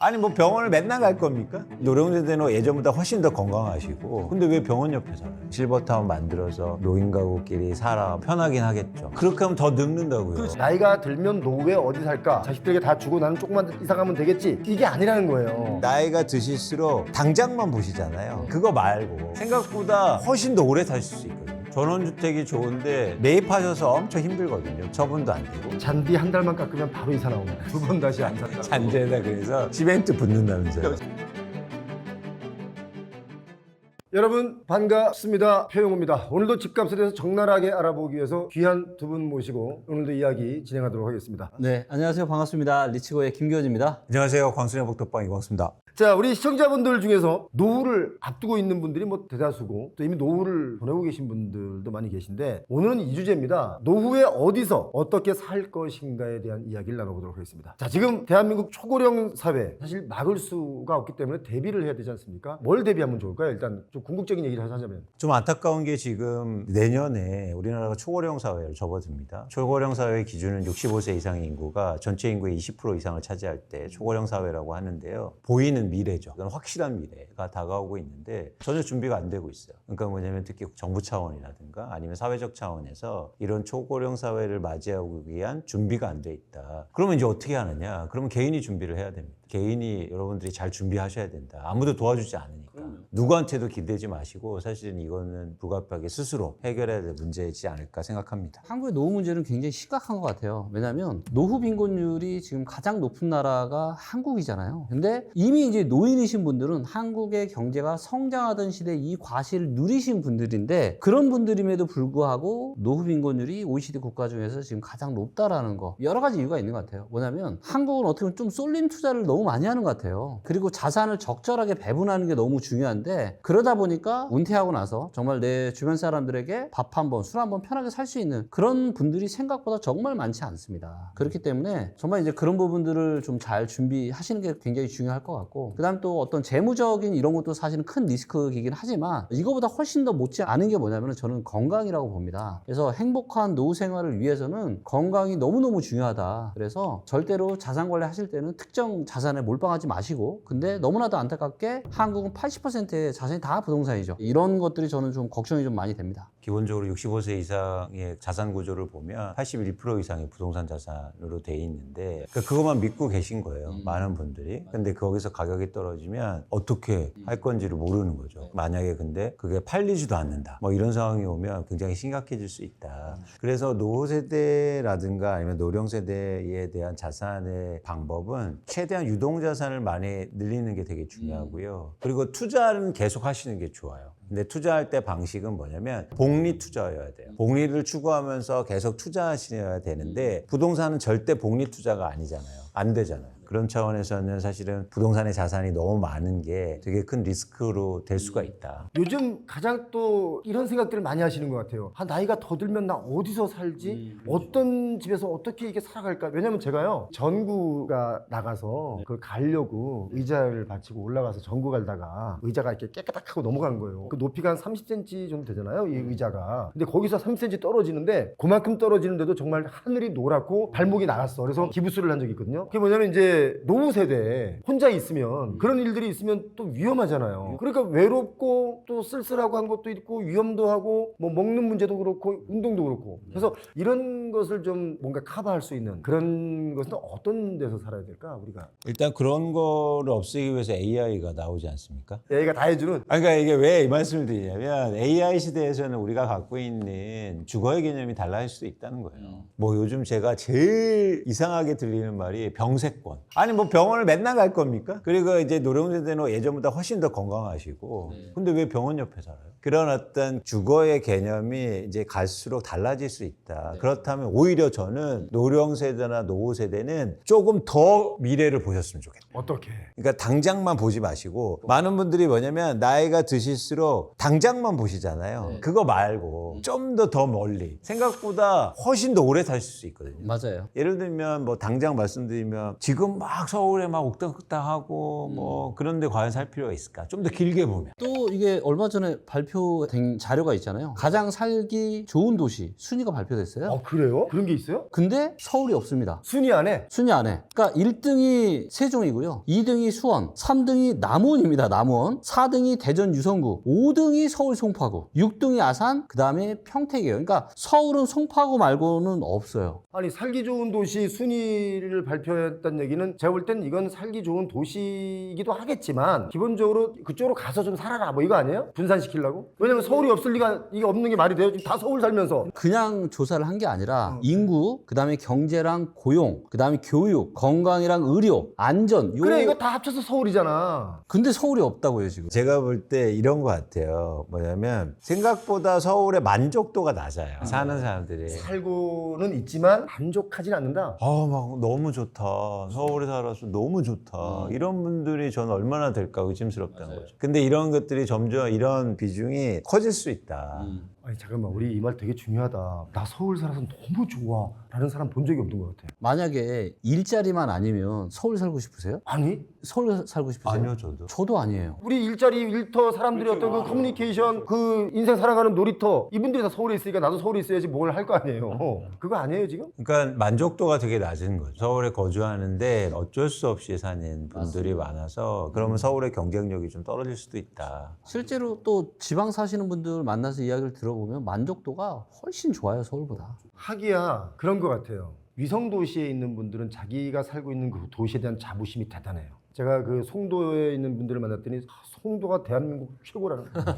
아니 뭐 병원을 맨날 갈 겁니까? 노령세대는 예전보다 훨씬 더 건강하시고 근데 왜 병원 옆에 살아요? 실버타운 만들어서 노인 가구끼리 살아 편하긴 하겠죠. 그렇게 하면 더 늙는다고요. 나이가 들면 노후에 어디 살까? 자식들에게 다 주고 나는 조금만 이사 가면 되겠지? 이게 아니라는 거예요. 나이가 드실수록 당장만 보시잖아요. 그거 말고 생각보다 훨씬 더 오래 사실 수 있거든요. 전원주택이 좋은데 매입하셔서 엄청 힘들거든요. 처분도 안 되고. 잔디 한 달만 깎으면 바로 이사 나옵니다. 두 번 다시 안 산다. 잔재다 그래서 시멘트 붙는다면서요. 여러분 반갑습니다. 표영호입니다. 오늘도 집값에 대해서 적나라하게 알아보기 위해서 귀한 두 분 모시고 오늘도 이야기 진행하도록 하겠습니다. 네, 안녕하세요. 반갑습니다. 리치고의 김교현입니다. 안녕하세요. 광순의 복덕방 이광수입니다. 자, 우리 시청자분들 중에서 노후를 앞두고 있는 분들이 뭐 대다수고 또 이미 노후를 보내고 계신 분들도 많이 계신데 오늘은 이 주제입니다. 노후에 어디서 어떻게 살 것인가에 대한 이야기를 나눠보도록 하겠습니다. 자, 지금 대한민국 초고령 사회 사실 막을 수가 없기 때문에 대비를 해야 되지 않습니까? 뭘 대비하면 좋을까요? 일단 좀 궁극적인 얘기를 하자면 좀 안타까운 게 지금 내년에 우리나라가 초고령 사회를 접어듭니다. 초고령 사회의 기준은 65세 이상의 인구가 전체 인구의 20% 이상을 차지할 때 초고령 사회라고 하는데요. 보이는 미래죠. 그건 확실한 미래가 다가오고 있는데 전혀 준비가 안 되고 있어요. 그러니까 뭐냐면 특히 정부 차원이라든가 아니면 사회적 차원에서 이런 초고령 사회를 맞이하기 위한 준비가 안 돼 있다. 그러면 이제 어떻게 하느냐? 그러면 개인이 준비를 해야 됩니다. 개인이 여러분들이 잘 준비하셔야 된다. 아무도 도와주지 않으니까. 누구한테도 기대지 마시고 사실은 이거는 불가피하게 스스로 해결해야 될 문제이지 않을까 생각합니다. 한국의 노후 문제는 굉장히 심각한 것 같아요. 왜냐하면 노후 빈곤율이 지금 가장 높은 나라가 한국이잖아요. 근데 이미 이제 노인이신 분들은 한국의 경제가 성장하던 시대 이 과실을 누리신 분들인데 그런 분들임에도 불구하고 노후 빈곤율이 OECD 국가 중에서 지금 가장 높다라는 거 여러 가지 이유가 있는 것 같아요. 뭐냐면 한국은 어떻게 보면 좀 쏠림 투자를 너무 많이 하는 것 같아요. 그리고 자산을 적절하게 배분하는 게 너무 중요한데 그러다 보니까 은퇴하고 나서 정말 내 주변 사람들에게 밥 한 번, 술 한 번 편하게 살 수 있는 그런 분들이 생각보다 정말 많지 않습니다. 그렇기 때문에 정말 이제 그런 부분들을 좀 잘 준비하시는 게 굉장히 중요할 것 같고 그다음 또 어떤 재무적인 이런 것도 사실은 큰 리스크이긴 하지만 이거보다 훨씬 더 못지 않은 게 뭐냐면 저는 건강이라고 봅니다. 그래서 행복한 노후 생활을 위해서는 건강이 너무너무 중요하다. 그래서 절대로 자산 관리 하실 때는 특정 자산에 몰빵하지 마시고 근데 너무나도 안타깝게 한국은 80%의 자산이 다 부동산이죠. 이런 것들이 저는 좀 걱정이 좀 많이 됩니다. 기본적으로 65세 이상의 자산 구조를 보면 81% 이상이 부동산 자산으로 돼 있는데 그것만 믿고 계신 거예요. 많은 분들이. 근데 거기서 가격이 떨어지면 어떻게 할 건지를 모르는 거죠. 만약에 근데 그게 팔리지도 않는다. 뭐 이런 상황이 오면 굉장히 심각해질 수 있다. 그래서 노후 세대라든가 아니면 노령 세대에 대한 자산의 방법은 최대한 유동 자산을 많이 늘리는 게 되게 중요하고요. 그리고 투자는 계속 하시는 게 좋아요. 근데 투자할 때 방식은 뭐냐면 복리 투자여야 돼요. 복리를 추구하면서 계속 투자하셔야 되는데 부동산은 절대 복리 투자가 아니잖아요. 안 되잖아요. 그런 차원에서는 사실은 부동산의 자산이 너무 많은 게 되게 큰 리스크로 될 수가 있다. 요즘 가장 또 이런 생각들을 많이 하시는 것 같아요. 나이가 더 들면 나 어디서 살지? 어떤 집에서 어떻게 이게 살아갈까? 왜냐면 제가요 전구가 나가서 그걸 가려고 의자를 받치고 올라가서 전구 갈다가 의자가 이렇게 깨끗하고 넘어간 거예요. 그 높이가 한 30cm 정도 되잖아요 이 의자가. 근데 거기서 30cm 떨어지는데 그만큼 떨어지는데도 정말 하늘이 노랗고 발목이 나갔어. 그래서 기부스를 한 적이 있거든요. 그게 뭐냐면 이제 노후 세대에 혼자 있으면 그런 일들이 있으면 또 위험하잖아요. 그러니까 외롭고 또 쓸쓸하고 한 것도 있고 위험도 하고 뭐 먹는 문제도 그렇고 운동도 그렇고 그래서 이런 것을 좀 뭔가 커버할 수 있는 그런 것은 어떤 데서 살아야 될까 우리가? 일단 그런 거를 없애기 위해서 AI가 나오지 않습니까? 얘가 다 해주는. 그러니까 이게 왜 이 말씀을 드리냐면 AI 시대에서는 우리가 갖고 있는 주거의 개념이 달라질 수도 있다는 거예요. 뭐 요즘 제가 제일 이상하게 들리는 말이 병세권. 아니 뭐 병원을 맨날 갈 겁니까? 그리고 이제 노령세대는 예전보다 훨씬 더 건강하시고 근데 왜 병원 옆에 살아요? 그런 어떤 주거의 개념이 이제 갈수록 달라질 수 있다. 그렇다면 오히려 저는 노령세대나 노후세대는 조금 더 미래를 보셨으면 좋겠다. 어떻게? 그러니까 당장만 보지 마시고 많은 분들이 뭐냐면 나이가 드실수록 당장만 보시잖아요. 그거 말고 좀 더 멀리 생각보다 훨씬 더 오래 사실 수 있거든요. 맞아요. 예를 들면 뭐 당장 말씀드린 들면 지금 막 서울에 막 옥당흑당하고 뭐 그런데 과연 살 필요가 있을까? 좀 더 길게 보면. 또 이게 얼마 전에 발표된 자료가 있잖아요. 가장 살기 좋은 도시 순위가 발표됐어요. 아 그래요? 그런 게 있어요? 근데 서울이 없습니다. 순위 안에? 순위 안에. 그러니까 1등이 세종이고요. 2등이 수원, 3등이 남원입니다. 남원. 4등이 대전 유성구, 5등이 서울 송파구, 6등이 아산, 그다음에 평택이에요. 그러니까 서울은 송파구 말고는 없어요. 아니 살기 좋은 도시 순위를 발표했다는 얘기는 제가 볼 땐 이건 살기 좋은 도시이기도 하겠지만 기본적으로 그쪽으로 가서 좀 살아라 뭐 이거 아니에요? 분산시키려고? 왜냐면 서울이 없을 리가 이게 없는 게 말이 돼요? 지금 다 서울 살면서. 그냥 조사를 한 게 아니라 인구, 그다음에 경제랑 고용, 그다음에 교육, 건강이랑 의료, 안전. 그래 이거 다 합쳐서 서울이잖아. 근데 서울이 없다고요, 지금. 제가 볼 때 이런 것 같아요. 뭐냐면 생각보다 서울의 만족도가 낮아요. 사는 사람들이. 살고는 있지만 만족하진 않는다. 막 너무 좋다. 서울에 살아서 너무 좋다. 이런 분들이 저는 얼마나 될까 의심스럽다는 거죠. 근데 이런 것들이 점점 이런 비중이 커질 수 있다. 아니 잠깐만 우리 이 말 되게 중요하다. 나 서울 살아서 너무 좋아 라는 사람 본 적이 없는 것 같아. 만약에 일자리만 아니면 서울 살고 싶으세요? 아니 서울 살고 싶으세요? 아니요, 저도. 저도 아니에요. 우리 일자리 일터 사람들이 어떤 그 커뮤니케이션 그 인생 살아가는 놀이터 이분들이 다 서울에 있으니까 나도 서울에 있어야지 뭘 할 거 아니에요. 그거 아니에요 지금? 그러니까 만족도가 되게 낮은 거죠. 서울에 거주하는데 어쩔 수 없이 사는 분들이 많아서 그러면 서울의 경쟁력이 좀 떨어질 수도 있다. 실제로 또 지방 사시는 분들 만나서 이야기를 들어보면 만족도가 훨씬 좋아요, 서울보다. 하기야 그런 것 같아요. 위성 도시에 있는 분들은 자기가 살고 있는 그 도시에 대한 자부심이 대단해요. 제가 그 송도에 있는 분들을 만났더니 송도가 대한민국 최고라는 거예요.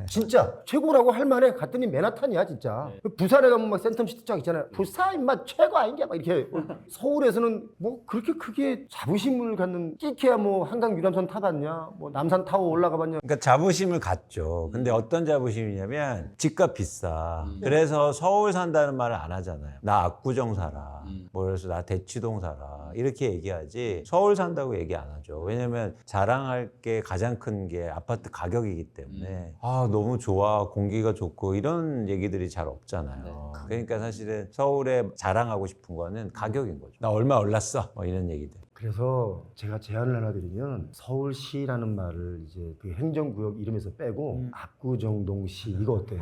진짜 최고라고 할 만해. 갔더니 맨하탄이야 진짜. 부산에 가면 막 센텀시티 쫙 있잖아요. 부산 임마 최고 아닌가 막 이렇게. 서울에서는 뭐 그렇게 크게 자부심을 갖는 끼케야 뭐 한강 유람선 타봤냐 뭐 남산 타워 올라가 봤냐. 그러니까 자부심을 갖죠. 근데 어떤 자부심이냐면 집값 비싸. 그래서 서울 산다는 말을 안 하잖아요. 나 압구정 살아. 뭐 그래서 나 대치동 살아. 이렇게 얘기하지 서울 산다고 얘기 안 하죠. 왜냐면 자랑할 게 가장 큰 게 아파트 가격이기 때문에 너무 좋아, 공기가 좋고 이런 얘기들이 잘 없잖아요. 그러니까 사실은 서울에 자랑하고 싶은 거는 가격인 거죠. 나 얼마 올랐어 뭐 이런 얘기들. 그래서 제가 제안을 하나 드리면 서울시라는 말을 이제 그 행정구역 이름에서 빼고 압구정동시 이거 어때요?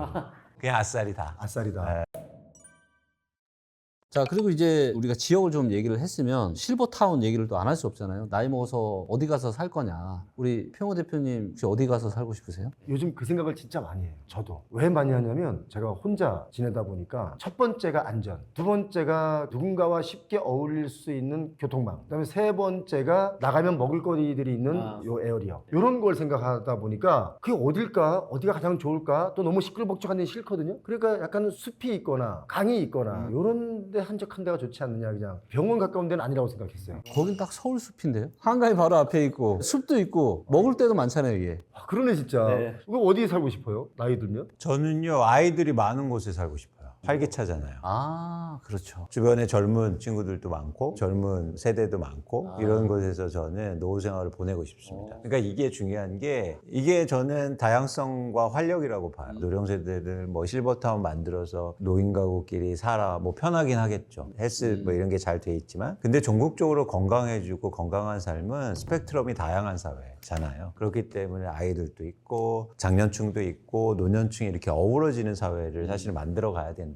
그냥 아싸리다. 아싸리다. 자, 그리고 이제 우리가 지역을 좀 얘기를 했으면 실버타운 얘기를 또 안 할 수 없잖아요. 나이 먹어서 어디 가서 살 거냐. 우리 평호 대표님 혹시 어디 가서 살고 싶으세요? 요즘 그 생각을 진짜 많이 해요. 저도. 왜 많이 하냐면 제가 혼자 지내다 보니까 첫 번째가 안전, 두 번째가 누군가와 쉽게 어울릴 수 있는 교통망, 그다음에 세 번째가 나가면 먹을거리들이 있는 요 에어리어. 이런 걸 생각하다 보니까 그게 어딜까? 어디가 가장 좋을까? 또 너무 시끌벅적한 데 싫거든요. 그러니까 약간 숲이 있거나 강이 있거나 이런 데 한적한 데가 좋지 않느냐. 그냥 병원 가까운 데는 아니라고 생각했어요. 거긴 딱 서울 숲인데요. 한강이 바로 앞에 있고 숲도 있고 먹을 데도 많잖아요, 이게. 아, 그러네 진짜. 이거 어디에 살고 싶어요? 나이 들면? 저는요 아이들이 많은 곳에 살고 싶어요. 활기차잖아요. 아, 그렇죠. 주변에 젊은 친구들도 많고 젊은 세대도 많고 이런 곳에서 저는 노후 생활을 보내고 싶습니다. 그러니까 이게 중요한 게 이게 저는 다양성과 활력이라고 봐요. 노령 세대들 뭐 실버타운 만들어서 노인 가구끼리 살아 뭐 편하긴 하겠죠. 헬스 뭐 이런 게 잘 돼 있지만 근데 전국적으로 건강해지고 건강한 삶은 스펙트럼이 다양한 사회잖아요. 그렇기 때문에 아이들도 있고 장년층도 있고 노년층이 이렇게 어우러지는 사회를 사실 만들어 가야 된다.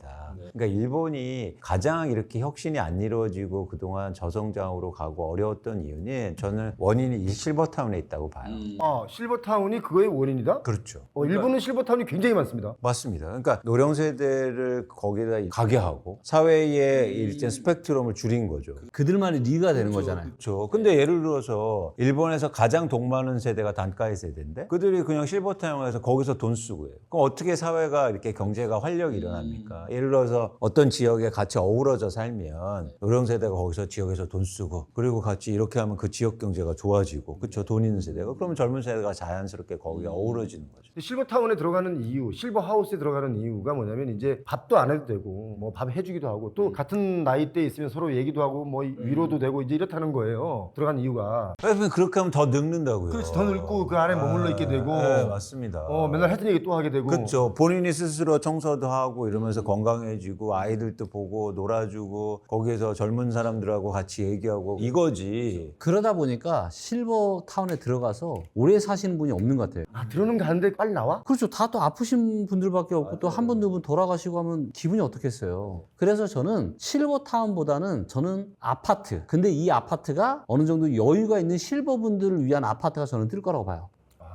그러니까 일본이 가장 이렇게 혁신이 안 이루어지고 그동안 저성장으로 가고 어려웠던 이유는 저는 원인이 이 실버타운에 있다고 봐요. 아, 실버타운이 그거의 원인이다? 그렇죠. 일본은 실버타운이 굉장히 많습니다. 맞습니다. 그러니까 노령 세대를 거기다 가게 하고 사회의 일정 스펙트럼을 줄인 거죠. 그들만의 리가 되는 거잖아요. 그렇죠. 근데 예를 들어서 일본에서 가장 돈 많은 세대가 단가의 세대인데 그들이 그냥 실버타운에서 거기서 돈 쓰고 해요. 그럼 어떻게 사회가 이렇게 경제가 활력이 일어납니까? 예를 들어서 어떤 지역에 같이 어우러져 살면 노령 세대가 거기서 지역에서 돈 쓰고 그리고 같이 이렇게 하면 그 지역 경제가 좋아지고 그렇죠. 돈 있는 세대가 그러면 젊은 세대가 자연스럽게 거기에 어우러지는 거죠. 실버타운에 들어가는 이유, 실버하우스에 들어가는 이유가 뭐냐면 이제 밥도 안 해도 되고 뭐 밥 해주기도 하고 또 같은 나이대에 있으면 서로 얘기도 하고 뭐 위로도 되고 이제 이렇다는 거예요. 들어간 이유가. 그래서 그렇게 하면 더 늙는다고요. 그렇지, 더 늙고 그 안에 머물러 있게 되고. 네, 맞습니다. 맨날 했던 얘기 또 하게 되고. 그렇죠. 본인이 스스로 청소도 하고 이러면서 건강해지고 아이들도 보고 놀아주고 거기에서 젊은 사람들하고 같이 얘기하고 이거지. 그러다 보니까 실버타운에 들어가서 오래 사시는 분이 없는 것 같아요. 아, 들어오는 가는데 빨리 나와? 그렇죠. 다 또 아프신 분들밖에 없고 또 한 분, 두 분 돌아가시고 하면 기분이 어떻겠어요. 그래서 저는 실버타운보다는 저는 아파트. 근데 이 아파트가 어느 정도 여유가 있는 실버분들을 위한 아파트가 저는 뜰 거라고 봐요.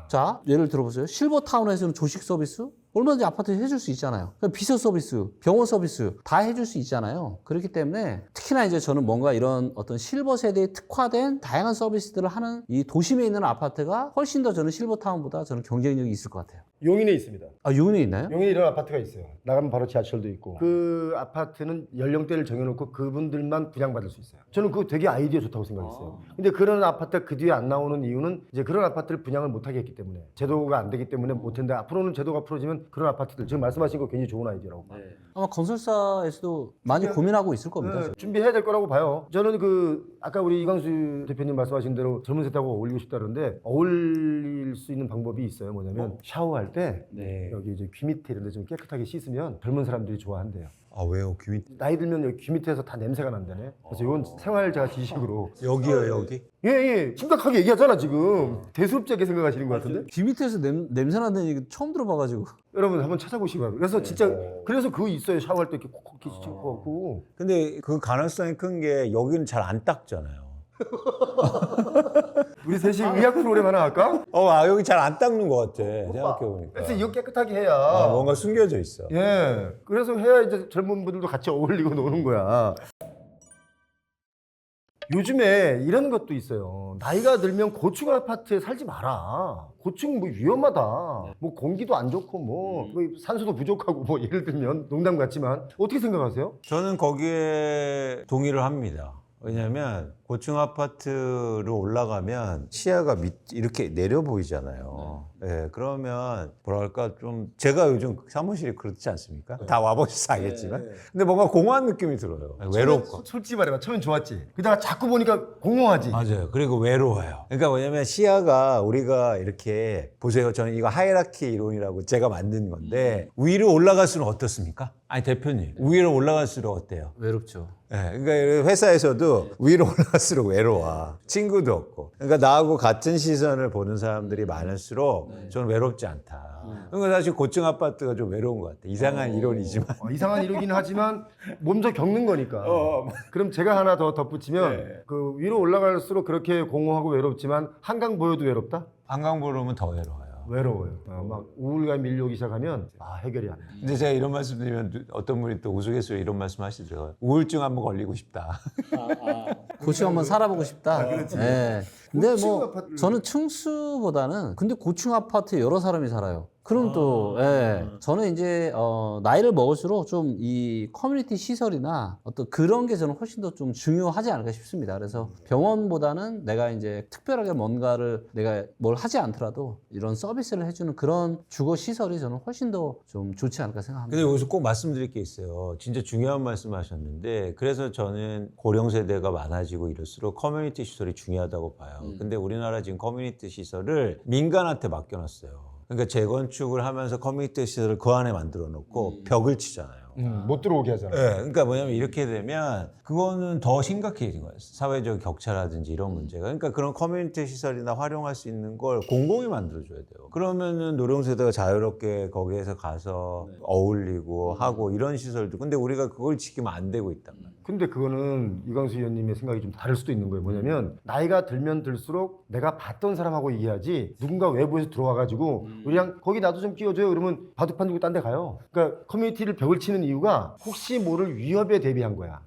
자, 예를 들어보세요. 실버타운에서는 조식 서비스? 얼마든지 아파트에 해줄 수 있잖아요. 비서 서비스, 병원 서비스 다 해줄 수 있잖아요. 그렇기 때문에 특히나 이제 저는 뭔가 이런 어떤 실버 세대에 특화된 다양한 서비스들을 하는 이 도심에 있는 아파트가 훨씬 더 저는 실버타운보다 저는 경쟁력이 있을 것 같아요. 용인에 있습니다. 아, 요인이 있나요? 용인에 이런 아파트가 있어요. 나가면 바로 지하철도 있고. 그 아파트는 연령대를 정해놓고 그분들만 분양받을 수 있어요. 저는 그거 되게 아이디어 좋다고 생각했어요. 근데 그런 아파트가 그 뒤에 안 나오는 이유는 이제 그런 아파트를 분양을 못하게 했기 때문에 제도가 안 되기 때문에 못했는데 앞으로는 제도가 풀어지면 그런 아파트들 지금 말씀하신 거 굉장히 좋은 아이디어라고 봐요. 아마 건설사에서도 많이 고민하고 있을 겁니다. 네, 준비해야 될 거라고 봐요. 저는 그 아까 우리 이광수 대표님 말씀하신 대로 젊은 세대하고 어울리고 싶다 그러는데 어울릴 수 있는 방법이 있어요. 뭐냐면 샤워할 때 여기 이제 귀 밑에 이런 데 좀 깨끗하게 씻으면 젊은 사람들이 좋아한대요. 아 왜요? 귀 밑... 나이 들면 여기 귀 밑에서 다 냄새가 난다네. 그래서 이건 생활자 지식으로. 여기요 여기? 예. 심각하게 얘기하잖아 지금. 대수롭지않게 생각하시는 것 같은데. 귀 밑에서 냄새 나는 얘기 처음 들어봐가지고. 여러분 한번 찾아보시기 바랍니다. 그래서 진짜 그래서 그거 있어요. 샤워할 때 이렇게 콕콕 씻고. 근데 그 가능성이 큰 게 여기는 잘 안 닦잖아요. 우리 셋이 의학 프로그램 하나 할까? 여기 잘 안 닦는 것 같아. 생각해보니까. 그래서 이거 깨끗하게 해야. 뭔가 숨겨져 있어. 예. 그래서 해야 이제 젊은 분들도 같이 어울리고 노는 거야. 요즘에 이런 것도 있어요. 나이가 들면 고층 아파트에 살지 마라. 고층 뭐 위험하다. 뭐 공기도 안 좋고 뭐 산소도 부족하고 뭐 예를 들면 농담 같지만 어떻게 생각하세요? 저는 거기에 동의를 합니다. 왜냐면 고층 아파트로 올라가면 시야가 이렇게 내려 보이잖아요. 네, 그러면 뭐랄까 좀 제가 요즘 사무실이 그렇지 않습니까? 다 와보셔서 알겠지만. 근데 뭔가 공허한 느낌이 들어요. 외롭고. 솔직히 말해봐. 처음엔 좋았지. 그러다가 자꾸 보니까 공허하지. 맞아요. 그리고 외로워요. 그러니까 뭐냐면 시야가 우리가 이렇게 보세요. 저는 이거 하이라키 이론이라고 제가 만든 건데 위로 올라갈수록 어떻습니까? 아니 대표님 위로 올라갈수록 어때요? 외롭죠. 네, 그러니까 회사에서도 위로 올라갈수록 외로워. 친구도 없고. 그러니까 나하고 같은 시선을 보는 사람들이 많을수록 저는 외롭지 않다. 그러니까 사실 고층 아파트가 좀 외로운 것 같아. 이상한 이론이지만. 이상한 이론이긴 하지만 몸소 겪는 거니까. 그럼 제가 하나 더 덧붙이면 그 위로 올라갈수록 그렇게 공허하고 외롭지만 한강 보여도 외롭다? 한강 보러면 더 외로워요. 외로워요. 막 우울감이 밀려오기 시작하면 해결이 안 돼. 근데 제가 이런 말씀 드리면 어떤 분이 또 우스갯소리로 이런 말씀 하시더라고요. 우울증 한번 걸리고 싶다. 고층 한번 살아보고 싶다. 네. 근데 고층 뭐 아파트를- 저는 층수보다는 근데 고층 아파트에 여러 사람이 살아요. 그럼 또 저는 이제 나이를 먹을수록 좀 이 커뮤니티 시설이나 어떤 그런 게 저는 훨씬 더 좀 중요하지 않을까 싶습니다. 그래서 병원보다는 내가 이제 특별하게 뭔가를 내가 뭘 하지 않더라도 이런 서비스를 해주는 그런 주거 시설이 저는 훨씬 더 좀 좋지 않을까 생각합니다. 근데 여기서 꼭 말씀드릴 게 있어요. 진짜 중요한 말씀 하셨는데 그래서 저는 고령 세대가 많아지고 이럴수록 커뮤니티 시설이 중요하다고 봐요. 근데 우리나라 지금 커뮤니티 시설을 민간한테 맡겨놨어요. 그러니까 재건축을 하면서 커뮤니티 시설을 그 안에 만들어 놓고 벽을 치잖아요. 못 들어오게 하잖아. 네, 그러니까 뭐냐면 이렇게 되면 그거는 더 심각해진 거예요. 사회적 격차라든지 이런 문제가. 그러니까 그런 커뮤니티 시설이나 활용할 수 있는 걸 공공이 만들어줘야 돼요. 그러면은 노령세대가 자유롭게 거기에서 가서 어울리고 하고 이런 시설도. 근데 우리가 그걸 지키면 안 되고 있단 말이에요. 근데 그거는 이광수 의원님의 생각이 좀 다를 수도 있는 거예요. 뭐냐면 나이가 들면 들수록 내가 봤던 사람하고 얘기하지 누군가 외부에서 들어와가지고 우리랑 거기 나도 좀 끼워줘요. 그러면 바둑판 두고 딴 데 가요. 그러니까 커뮤니티를 벽을 치는 이유가 혹시 모를 위협에 대비한 거야.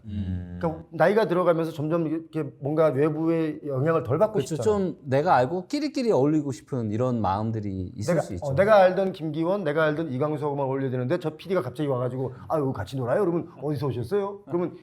그러니까 나이가 들어가면서 점점 이렇게 뭔가 외부의 영향을 덜 받고 그렇죠. 싶다. 좀 내가 알고 끼리끼리 어울리고 싶은 이런 마음들이 있을 수 있죠. 내가 알던 김기원, 내가 알던 이광수하고만 어울려야 되는데 저 PD가 갑자기 와가지고 여기 같이 놀아요? 그러면 어디서 오셨어요? 그러면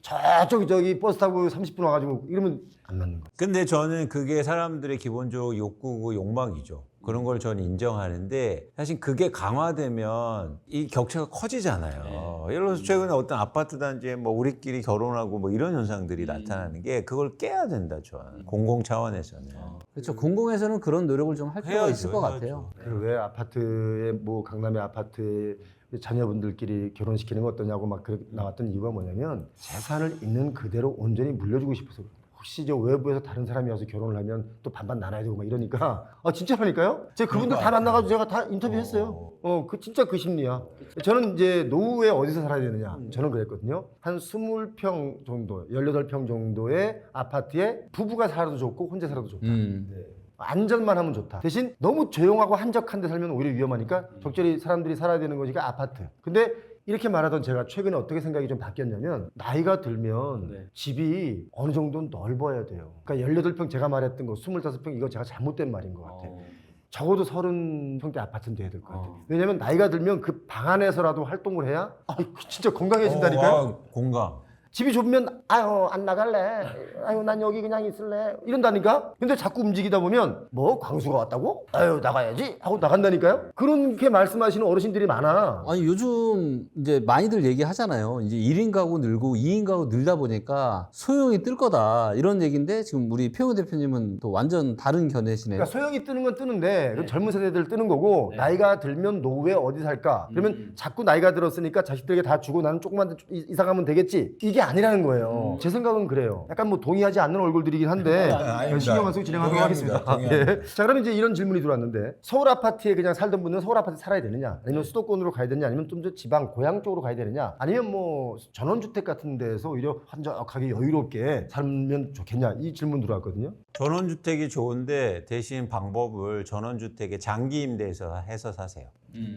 저기 버스 타고 30분 와가지고 이러면 안 맞는 거야. 근데 저는 그게 사람들의 기본적 욕구고 욕망이죠. 그런 걸 저는 인정하는데 사실 그게 강화되면 이 격차가 커지잖아요. 예를 들어서 최근에 어떤 아파트 단지에 뭐 우리끼리 결혼하고 뭐 이런 현상들이 나타나는 게 그걸 깨야 된다, 저는. 공공 차원에서는. 그렇죠. 공공에서는 그런 노력을 좀 할 필요가 있을 것 같아요. 그리고 왜 아파트에 뭐 강남의 아파트에 자녀분들끼리 결혼시키는 거 어떠냐고 막 나왔던 이유가 뭐냐면 재산을 있는 그대로 온전히 물려주고 싶어서 그래요. 혹시 저 외부에서 다른 사람이 와서 결혼을 하면 또 반반 나눠야 되고 막 이러니까 진짜라니까요? 제가 그분들 다 만나가지고 제가 다 인터뷰했어요. 진짜 그 심리야. 저는 이제 노후에 어디서 살아야 되느냐? 저는 그랬거든요. 한 20평 정도, 18평 정도의 아파트에 부부가 살아도 좋고 혼자 살아도 좋다. 네. 안전만 하면 좋다. 대신 너무 조용하고 한적한 데 살면 오히려 위험하니까 적절히 사람들이 살아야 되는 거니까 아파트. 근데 이렇게 말하던 제가 최근에 어떻게 생각이 좀 바뀌었냐면 나이가 들면 집이 어느 정도는 넓어야 돼요. 그러니까 18평 제가 말했던 거 25평 이거 제가 잘못된 말인 것 같아요. 적어도 30평대 아파트는 돼야 될 것 같아요. 왜냐면 나이가 들면 그 방 안에서라도 활동을 해야 진짜 건강해진다니까요. 공감. 집이 좁으면 안 나갈래. 난 여기 그냥 있을래. 이런다니까. 근데 자꾸 움직이다 보면 뭐 광수가 왔다고? 나가야지 하고 나간다니까요. 그렇게 말씀하시는 어르신들이 많아. 아니 요즘 이제 많이들 얘기하잖아요. 이제 1인 가구 늘고 2인 가구 늘다 보니까 소용이 뜰 거다 이런 얘기인데 지금 우리 표현 대표님은 또 완전 다른 견해시네요. 그러니까 소용이 뜨는 건 뜨는데 그건 젊은 세대들 뜨는 거고 나이가 들면 노후에 어디 살까? 그러면 자꾸 나이가 들었으니까 자식들에게 다 주고 나는 조금만 더 이사 가면 되겠지. 이게 아니라는 거예요. 제 생각은 그래요. 약간 뭐 동의하지 않는 얼굴들이긴 한데 신경 안 쓰고 진행하도록 하겠습니다. 예. 자, 그러면 이제 이런 질문이 들어왔는데 서울 아파트에 그냥 살던 분은 서울 아파트에 살아야 되느냐? 아니면 수도권으로 가야 되느냐? 아니면 좀 더 지방 고향 쪽으로 가야 되느냐? 아니면 뭐 전원주택 같은 데서 오히려 한적하게 여유롭게 살면 좋겠냐? 이 질문 들어왔거든요. 전원주택이 좋은데 대신 방법을 전원주택에 장기 임대해서 해서 사세요.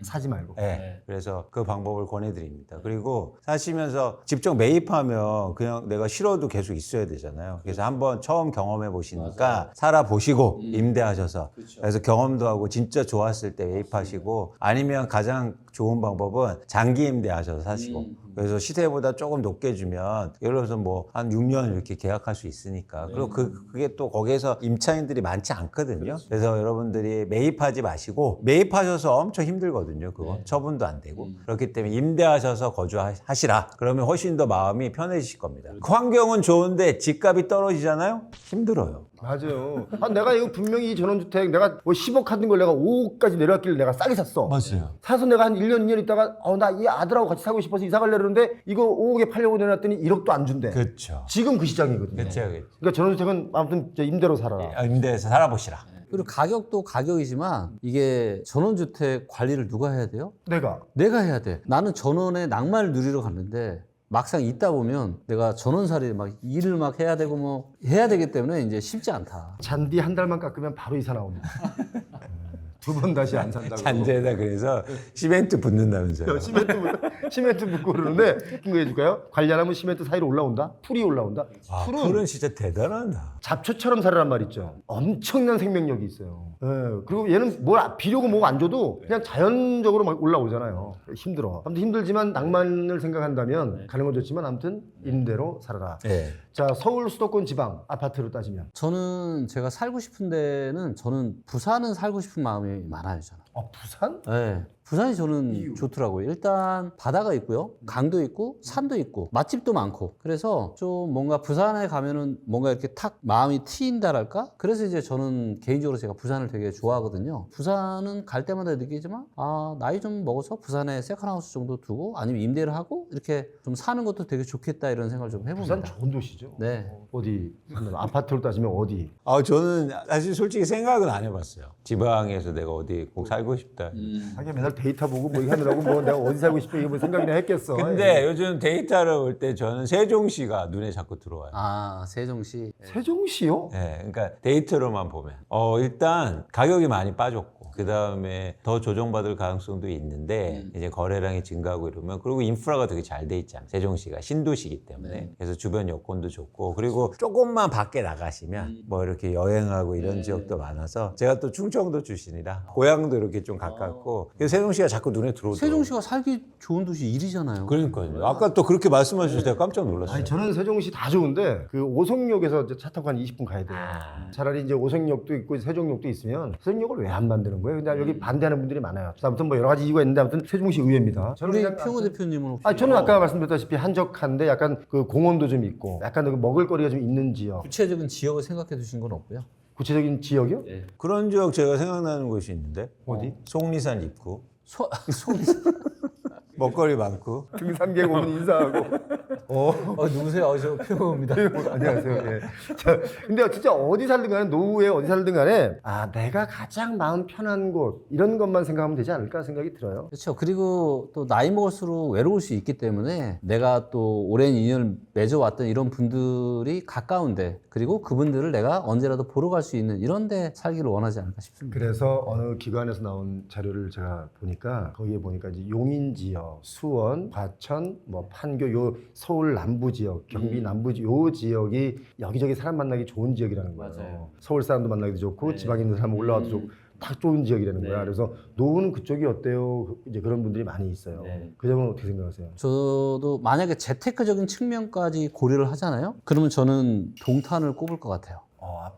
사지 말고. 네. 그래서 그 방법을 권해드립니다. 그리고 사시면서 직접 매입하면 그냥 내가 싫어도 계속 있어야 되잖아요. 그래서 한번 처음 경험해 보시니까 살아보시고 임대하셔서 그래서 경험도 하고 진짜 좋았을 때 매입하시고 아니면 가장 좋은 방법은 장기 임대하셔서 사시고 그래서 시세보다 조금 높게 주면 예를 들어서 뭐 한 6년 이렇게 계약할 수 있으니까 그리고 그게 또 거기에서 임차인들이 많지 않거든요. 그래서 여러분들이 매입하지 마시고 매입하셔서 엄청 힘들거든요. 그거 처분도 안 되고 그렇기 때문에 임대하셔서 거주하시라. 그러면 훨씬 더 마음이 편해지실 겁니다. 그 환경은 좋은데 집값이 떨어지잖아요. 힘들어요. 맞아요. 내가 이거 분명히 이 전원주택 내가 뭐 10억 하던 걸 내가 5억까지 내려왔길래 내가 싸게 샀어. 맞아요. 사서 내가 한 1년, 2년 있다가 나 이 아들하고 같이 살고 싶어서 이사 가려고 그러는데 이거 5억에 팔려고 내놨더니 1억도 안 준대. 그렇죠. 지금 그 시장이거든요. 그렇죠. 그러니까 전원주택은 아무튼 임대로 살아라. 임대해서 살아보시라. 그리고 가격도 가격이지만 이게 전원주택 관리를 누가 해야 돼요? 내가 해야 돼. 나는 전원의 낭만을 누리러 갔는데 막상 있다 보면 내가 전원살이 막 일을 막 해야 되고 뭐 해야 되기 때문에 이제 쉽지 않다. 잔디 한 달만 깎으면 바로 이사 나옵니다. 2번 다시 안 산다고. 잔재에다 그래서 시멘트 붓는다면서요. 시멘트 붓고 그러는데 웃긴 거 해줄까요? 관리 안 하면 시멘트 사이로 올라온다? 풀이 올라온다? 풀은 진짜 대단하다. 잡초처럼 살아란 말 있죠. 엄청난 생명력이 있어요. 예, 그리고 얘는 뭘 비료고 뭐 안 줘도 그냥 자연적으로 막 올라오잖아요. 힘들어. 아무튼 힘들지만 낭만을 생각한다면 가는 건 좋지만 아무튼 임대로 살아라. 네. 자, 서울 수도권 지방 아파트로 따지면 저는 제가 살고 싶은 데는 저는 부산은 살고 싶은 마음이 많아요, 저는. 부산? 네. 부산이 저는 좋더라고요. 일단 바다가 있고요. 강도 있고 산도 있고 맛집도 많고 그래서 좀 뭔가 부산에 가면은 뭔가 이렇게 탁 마음이 트인다랄까? 그래서 이제 저는 개인적으로 제가 부산을 되게 좋아하거든요. 부산은 갈 때마다 느끼지만 나이 좀 먹어서 부산에 세컨하우스 정도 두고 아니면 임대를 하고 이렇게 좀 사는 것도 되게 좋겠다 이런 생각을 좀 해봅니다. 부산 좋은 도시죠. 네. 어디? 아파트로 따지면 어디? 저는 사실 솔직히 생각은 안 해봤어요. 지방에서 내가 어디 꼭 살고 싶다. 하긴 맨날 데이터 보고 뭐 이거 하느라고 뭐 내가 어디 살고 싶어 이거 뭐 생각이나 했겠어. 근데 요즘 데이터를 볼 때 저는 세종시가 눈에 자꾸 들어와요. 세종시. 세종시요? 네, 그러니까 데이터로만 보면 일단 가격이 많이 빠졌고 그 다음에 더 조정받을 가능성도 있는데 이제 거래량이 증가하고 이러면 그리고 인프라가 되게 잘 돼 있잖아요. 세종시가 신도시이기 때문에 그래서 주변 여건도 좋고 그리고 조금만 밖에 나가시면 뭐 이렇게 여행하고 이런 지역도 많아서 제가 또 충청도 출신이라 고향도 이렇게 좀 가깝고 그래서 세종시가 자꾸 눈에 들어오더라고요. 세종시가 살기 좋은 도시 1위잖아요. 그러니까요. 아까 또 그렇게 말씀하셔서 제가 깜짝 놀랐어요. 아니 저는 세종시 다 좋은데 그 오송역에서 이제 차 타고 한 20분 가야 돼요. 차라리 이제 오송역도 있고 세종역도 있으면 세종역을 왜 안 만드는 거예요? 근데 여기 반대하는 분들이 많아요. 아무튼 뭐 여러 가지 이유가 있는데 아무튼 세종시 의외입니다. 저는 우리 그냥 평호 대표님은 혹시 저는 아까 말씀드렸다시피 한적한데 약간 그 공원도 좀 있고 약간 그 먹을거리가 좀 있는 지역. 구체적인 지역을 생각해 두신 건 없고요. 구체적인 지역이요? 그런 지역 제가 생각나는 곳이 있는데 어디? 속리산 입구. 먹거리 많고. 등산객 오면 인사하고. 누구세요? 저 표고입니다. 안녕하세요. 예. 자, 근데 진짜 어디 살든 간에 노후에 어디 살든 간에 내가 가장 마음 편한 곳 이런 것만 생각하면 되지 않을까 생각이 들어요. 그렇죠. 그리고 또 나이 먹을수록 외로울 수 있기 때문에 내가 또 오랜 인연을 맺어왔던 이런 분들이 가까운데 그리고 그분들을 내가 언제라도 보러 갈 수 있는 이런 데 살기를 원하지 않을까 싶습니다. 그래서 어느 기관에서 나온 자료를 제가 보니까 거기에 보니까 이제 용인 지역, 수원, 과천, 뭐 판교 요 서울 남부 지역, 경기 남부 지역 요 지역이 여기저기 사람 만나기 좋은 지역이라는 거예요. 맞아요. 서울 사람도 만나기도 좋고 지방에 있는 사람 올라와도 좋고 딱 좋은 지역이라는 거야. 그래서 노후는 그쪽이 어때요? 이제 그런 분들이 많이 있어요. 그 점은 어떻게 생각하세요? 저도 만약에 재테크적인 측면까지 고려를 하잖아요. 그러면 저는 동탄을 꼽을 것 같아요.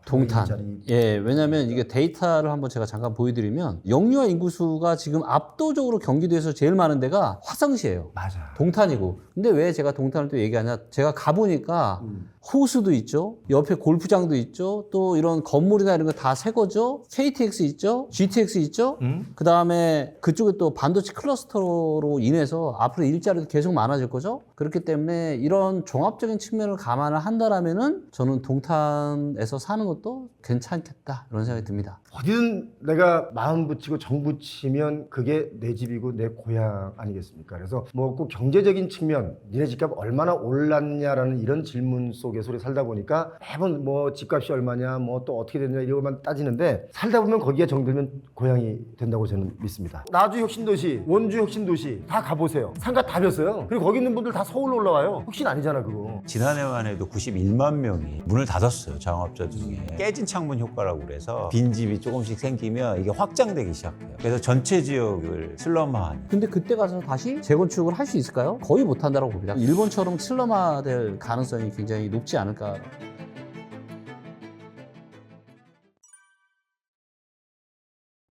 동탄. 예, 왜냐면 이게 데이터를 한번 제가 잠깐 보여드리면 영유아 인구수가 지금 압도적으로 경기도에서 제일 많은 데가 화성시예요. 맞아. 동탄이고. 근데 왜 제가 동탄을 또 얘기하냐? 제가 가보니까 호수도 있죠. 옆에 골프장도 있죠. 또 이런 건물이나 이런 거 다 새 거죠. KTX 있죠. GTX 있죠. 그 다음에 그쪽에 또 반도체 클러스터로 인해서 앞으로 일자리도 계속 많아질 거죠. 그렇기 때문에 이런 종합적인 측면을 감안을 한다라면은 저는 동탄에서 사는 것도 괜찮겠다. 이런 생각이 듭니다. 어디든 내가 마음 붙이고 정 붙이면 그게 내 집이고 내 고향 아니겠습니까? 그래서 뭐 꼭 경제적인 측면, 니네 집값 얼마나 올랐냐라는 이런 질문 속에 살다 보니까 매번 뭐 집값이 얼마냐, 뭐 또 어떻게 됐냐 이런 것만 따지는데 살다 보면 거기에 정들면 고향이 된다고 저는 믿습니다. 나주 혁신도시, 원주 혁신도시 다 가보세요. 상가 다 렸어요. 그리고 거기 있는 분들 다 서울로 올라와요. 혁신 아니잖아 그거. 지난해만 해도 91만 명이 문을 닫았어요. 자영업자 중에. 깨진 창문 효과라고 그래서 빈집이 조금씩 생기면 이게 확장되기 시작해요. 그래서 전체 지역을 슬럼화하는. 근데 그때 가서 다시 재건축을 할 수 있을까요? 거의 못한다고 봅니다. 일본처럼 슬럼화될 가능성이 굉장히 높지 않을까.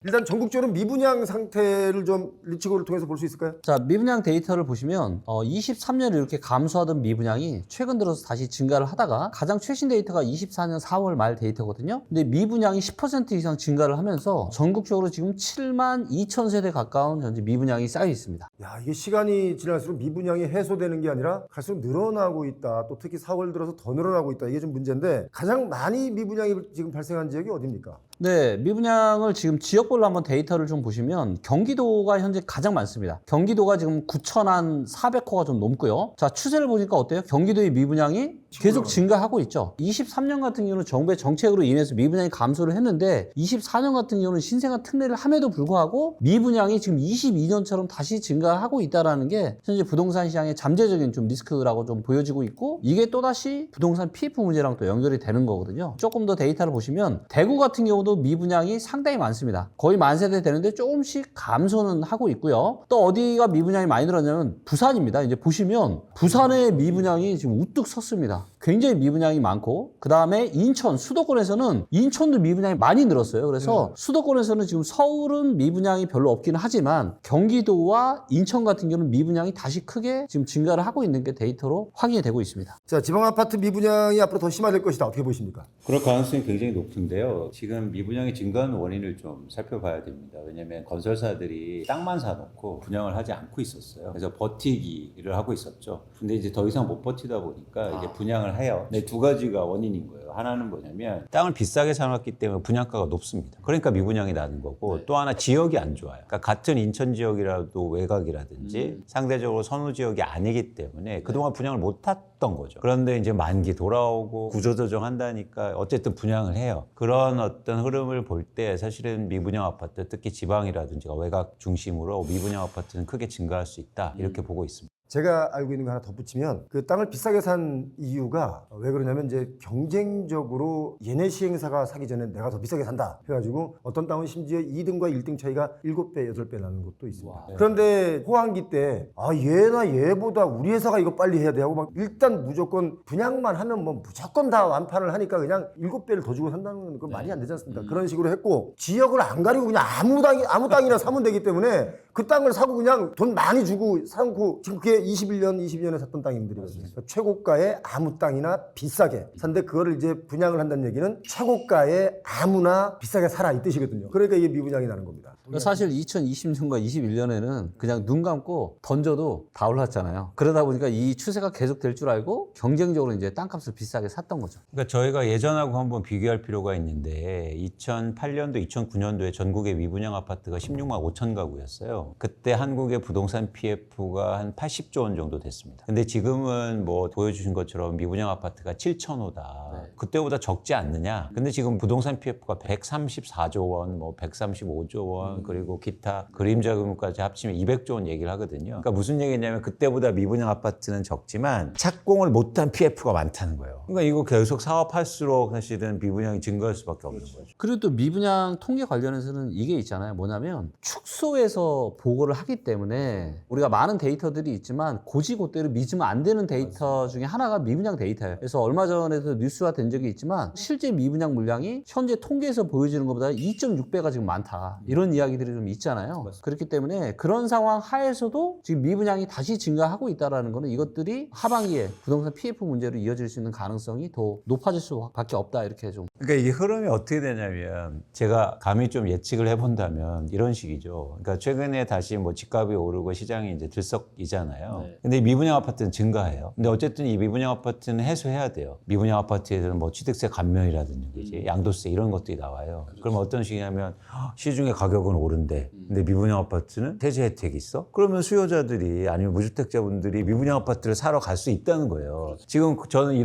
일단 전국적으로 미분양 상태를 좀 리치고를 통해서 볼 수 있을까요? 자, 미분양 데이터를 보시면 23년에 이렇게 감소하던 미분양이 최근 들어서 다시 증가를 하다가 가장 최신 데이터가 24년 4월 말 데이터거든요. 근데 미분양이 10% 이상 증가를 하면서 전국적으로 지금 7만 2천 세대 가까운 현재 미분양이 쌓여 있습니다. 야, 이게 시간이 지날수록 미분양이 해소되는 게 아니라 갈수록 늘어나고 있다. 또 특히 4월 들어서 더 늘어나고 있다. 이게 좀 문제인데 가장 많이 미분양이 지금 발생한 지역이 어디입니까? 네, 미분양을 지금 지역별로 한번 데이터를 좀 보시면 경기도가 현재 가장 많습니다. 경기도가 지금 9,400호가 좀 넘고요. 자, 추세를 보니까 어때요? 경기도의 미분양이 계속 증가하고 있죠. 23년 같은 경우는 정부의 정책으로 인해서 미분양이 감소를 했는데 24년 같은 경우는 신생아 특례를 함에도 불구하고 미분양이 지금 22년처럼 다시 증가하고 있다는 게 현재 부동산 시장의 잠재적인 좀 리스크라고 좀 보여지고 있고 이게 또다시 부동산 PF 문제랑 또 연결이 되는 거거든요. 조금 더 데이터를 보시면 대구 같은 경우도 미분양이 상당히 많습니다. 거의 만 세대 되는데 조금씩 감소는 하고 있고요. 또 어디가 미분양이 많이 늘었냐면 부산입니다. 이제 보시면 부산의 미분양이 지금 우뚝 섰습니다. 굉장히 미분양이 많고 그 다음에 인천, 수도권에서는 인천도 미분양이 많이 늘었어요. 그래서 수도권에서는 지금 서울은 미분양이 별로 없기는 하지만 경기도와 인천 같은 경우는 미분양이 다시 크게 지금 증가를 하고 있는 게 데이터로 확인이 되고 있습니다. 자, 지방 아파트 미분양이 앞으로 더 심화될 것이다. 어떻게 보십니까? 그럴 가능성이 굉장히 높은데요. 지금 미분양이 증가하는 원인을 좀 살펴봐야 됩니다. 왜냐하면 건설사들이 땅만 사놓고 분양을 하지 않고 있었어요. 그래서 버티기를 하고 있었죠. 근데 이제 더 이상 못 버티다 보니까 이제 분양을 해요. 네, 두 가지가 원인인 거예요. 하나는 뭐냐면 땅을 비싸게 사놨기 때문에 분양가가 높습니다. 그러니까 미분양이 나는 거고 또 하나 지역이 안 좋아요. 그러니까 같은 인천 지역이라도 외곽이라든지 상대적으로 선호 지역이 아니기 때문에 그동안 분양을 못 했던 거죠. 그런데 이제 만기 돌아오고 구조조정 한다니까 어쨌든 분양을 해요. 그런 어떤 흐름을 볼 때 사실은 미분양 아파트 특히 지방이라든지 외곽 중심으로 미분양 아파트는 크게 증가할 수 있다 이렇게 보고 있습니다. 제가 알고 있는 거 하나 덧붙이면 그 땅을 비싸게 산 이유가 왜 그러냐면 이제 경쟁적으로 얘네 시행사가 사기 전에 내가 더 비싸게 산다 해가지고 어떤 땅은 심지어 2등과 1등 차이가 7배, 8배 나는 것도 있습니다. 그런데 호황기 때 얘나 얘보다 우리 회사가 이거 빨리 해야 돼 하고 막 일단 무조건 분양만 하면 뭐 무조건 다 완판을 하니까 그냥 7배를 더 주고 산다는 건 말이 안 되지 않습니까? 그런 식으로 했고 지역을 안 가리고 그냥 아무 땅이나 사면 되기 때문에 그 땅을 사고 그냥 돈 많이 주고 사놓고 지금 그게 22년에 샀던 땅님들이거든요. 최고가의 아무 땅이나 비싸게 산데 그거를 이제 분양을 한다는 얘기는 최고가의 아무나 비싸게 사라 이 뜻이거든요. 그러니까 이게 미분양이 나는 겁니다. 사실 2020년과 21년에는 그냥 눈 감고 던져도 다 올랐잖아요. 그러다 보니까 이 추세가 계속 될 줄 알고 경쟁적으로 이제 땅값을 비싸게 샀던 거죠. 그러니까 저희가 예전하고 한번 비교할 필요가 있는데 2008년도, 2009년도에 전국의 미분양 아파트가 16만 5천 가구였어요. 그때 한국의 부동산 PF가 한 80조 원 정도 됐습니다. 근데 지금은 뭐 보여주신 것처럼 미분양 아파트가 7,000호다. 네. 그때보다 적지 않느냐? 근데 지금 부동산 PF가 134조 원, 뭐 135조 원, 그리고 기타 그림자 금융까지 합치면 200조 원 얘기를 하거든요. 그러니까 무슨 얘기냐면 그때보다 미분양 아파트는 적지만 착공을 못한 PF가 많다는 거예요. 그러니까 이거 계속 사업할수록 사실은 미분양이 증가할 수밖에 없는 거죠. 그리고 또 미분양 통계 관련해서는 이게 있잖아요. 뭐냐면 축소해서 보고를 하기 때문에 우리가 많은 데이터들이 있지만 고지고대로 믿으면 안 되는 데이터 중에 하나가 미분양 데이터예요. 그래서 얼마 전에도 뉴스화 된 적이 있지만 실제 미분양 물량이 현재 통계에서 보여지는 것보다 2.6배가 지금 많다. 이런 이야기들이 좀 있잖아요. 그렇기 때문에 그런 상황 하에서도 지금 미분양이 다시 증가하고 있다는 거는 이것들이 하반기에 부동산 PF 문제로 이어질 수 있는 가능성이 더 높아질 수밖에 없다. 이렇게 좀. 그러니까 이게 흐름이 어떻게 되냐면 제가 감히 좀 예측을 해본다면 이런 식이죠. 그러니까 최근에 다시 뭐 집값이 오르고 시장이 이제 들썩이잖아요. 네. 근데 미분양 아파트는 증가해요. 근데 어쨌든 이 미분양 아파트는 해소해야 돼요. 미분양 아파트에서는 뭐 취득세 감면이라든지 양도세 이런 것들이 나와요. 그럼 어떤 식이냐면 시중에 가격은 오른데 근데 미분양 아파트는 세제 혜택이 있어? 그러면 수요자들이 아니면 무주택자분들이 미분양 아파트를 사러 갈 수 있다는 거예요. 지금 저는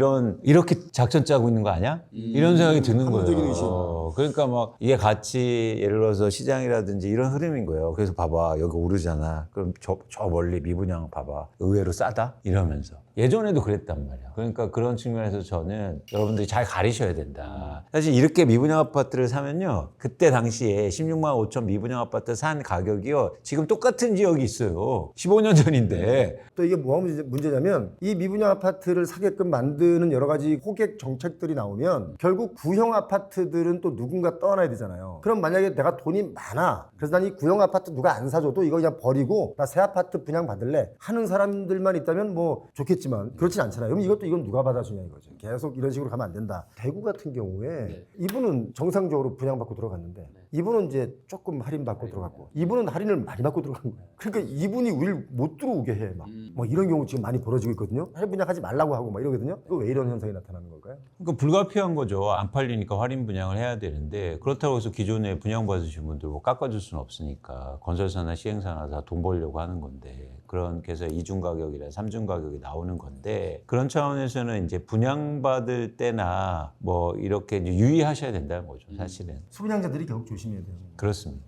이렇게 작전 짜고 있는 거 아니야? 이런 생각이 드는 합리적인 의심. 거예요. 그러니까 막 이게 같이 예를 들어서 시장이라든지 이런 흐름인 거예요. 그래서 봐봐 여기 오르잖아. 그럼 저 멀리 미분양 봐봐. 의외로 싸다? 이러면서. 예전에도 그랬단 말이야. 그러니까 그런 측면에서 저는 여러분들이 잘 가리셔야 된다. 사실 이렇게 미분양 아파트를 사면요. 그때 당시에 16만 5천 미분양 아파트 산 가격이요. 지금 똑같은 지역이 있어요. 15년 전인데. 또 이게 뭐가 문제냐면 이 미분양 아파트를 사게끔 만드는 여러 가지 호객 정책들이 나오면 결국 구형 아파트들은 또 누군가 떠나야 되잖아요. 그럼 만약에 내가 돈이 많아. 그래서 난 이 구형 아파트 누가 안 사줘도 이거 그냥 버리고 나 새 아파트 분양 받을래 하는 사람들만 있다면 뭐 좋겠지만 그렇진 않잖아요. 그럼 이건 누가 받아주냐 이거죠. 계속 이런 식으로 가면 안 된다. 대구 같은 경우에 이분은 정상적으로 분양받고 들어갔는데 이분은 이제 조금 할인받고 들어갔고 이분은 할인을 많이 받고 들어간 거예요. 그러니까 이분이 우리를 못 들어오게 해. 막 뭐 이런 경우 지금 많이 벌어지고 있거든요. 할인분양하지 말라고 하고 막 이러거든요. 이거 왜 이런 현상이 나타나는 걸까요? 그러니까 불가피한 거죠. 안 팔리니까 할인 분양을 해야 되는데 그렇다고 해서 기존에 분양받으신 분들 뭐 깎아줄 수는 없으니까 건설사나 시행사나 다 돈 벌려고 하는 건데 그런 그래서 이중 가격이나 삼중 가격이 나오는 건데 그런 차원에서는 이제 분양받을 때나 뭐 이렇게 이제 유의하셔야 된다는 거죠. 사실은. 소분양자들이 결국 조심해야 돼요. 그렇습니다.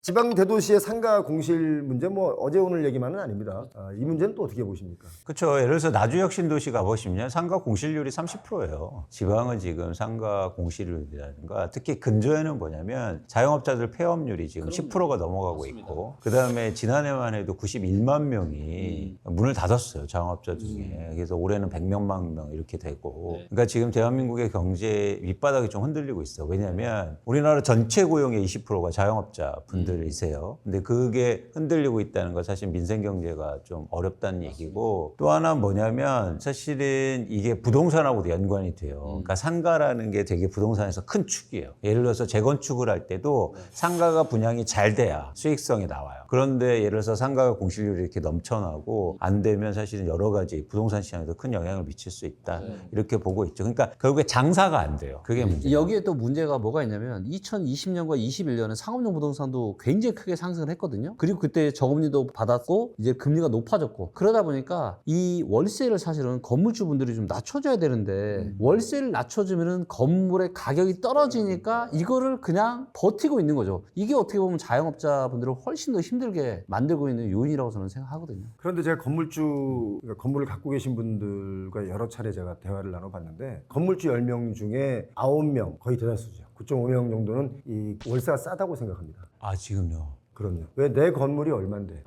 지방 대도시의 상가 공실 문제 뭐 어제 오늘 얘기만은 아닙니다. 이 문제는 또 어떻게 보십니까? 그렇죠. 예를 들어서 나주역 신도시 가보시면 상가 공실률이 30%예요. 지방은 지금 상가 공실률이라든가 특히 근저에는 뭐냐면 자영업자들 폐업률이 지금 10%가 넘어가고 있고 그다음에 지난해만 해도 91만 명이 문을 닫았어요. 자영업자 중에. 그래서 올해는 100만 명 이렇게 되고 그러니까 지금 대한민국의 경제 밑바닥이 좀 흔들리고 있어. 왜냐하면 우리나라 전체 고용의 20%가 자영업자 분들 이세요. 근데 그게 흔들리고 있다는 거 사실 민생 경제가 좀 어렵다는 얘기고 또 하나 뭐냐면 사실은 이게 부동산하고도 연관이 돼요. 그러니까 상가라는 게 되게 부동산에서 큰 축이에요. 예를 들어서 재건축을 할 때도 상가가 분양이 잘 돼야 수익성이 나와요. 그런데 예를 들어서 상가가 공실률이 이렇게 넘쳐나고 안 되면 사실은 여러 가지 부동산 시장에도 큰 영향을 미칠 수 있다. 이렇게 보고 있죠. 그러니까 결국에 장사가 안 돼요. 그게 문제예요. 여기에 또 문제가 뭐가 있냐면 2020년과 21년에 상업용 부동산도 굉장히 크게 상승을 했거든요. 그리고 그때 저금리도 받았고 이제 금리가 높아졌고 그러다 보니까 이 월세를 사실은 건물주분들이 좀 낮춰줘야 되는데 월세를 낮춰주면은 건물의 가격이 떨어지니까 이거를 그냥 버티고 있는 거죠. 이게 어떻게 보면 자영업자분들을 훨씬 더 힘들게 만들고 있는 요인이라고 저는 생각하거든요. 그런데 제가 그러니까 건물을 갖고 계신 분들과 여러 차례 제가 대화를 나눠봤는데 건물주 10명 중에 9명 거의 대다수죠. 9.5명 정도는 이 월세가 싸다고 생각합니다. 아 지금요. 그럼요. 왜 내 건물이 얼만데?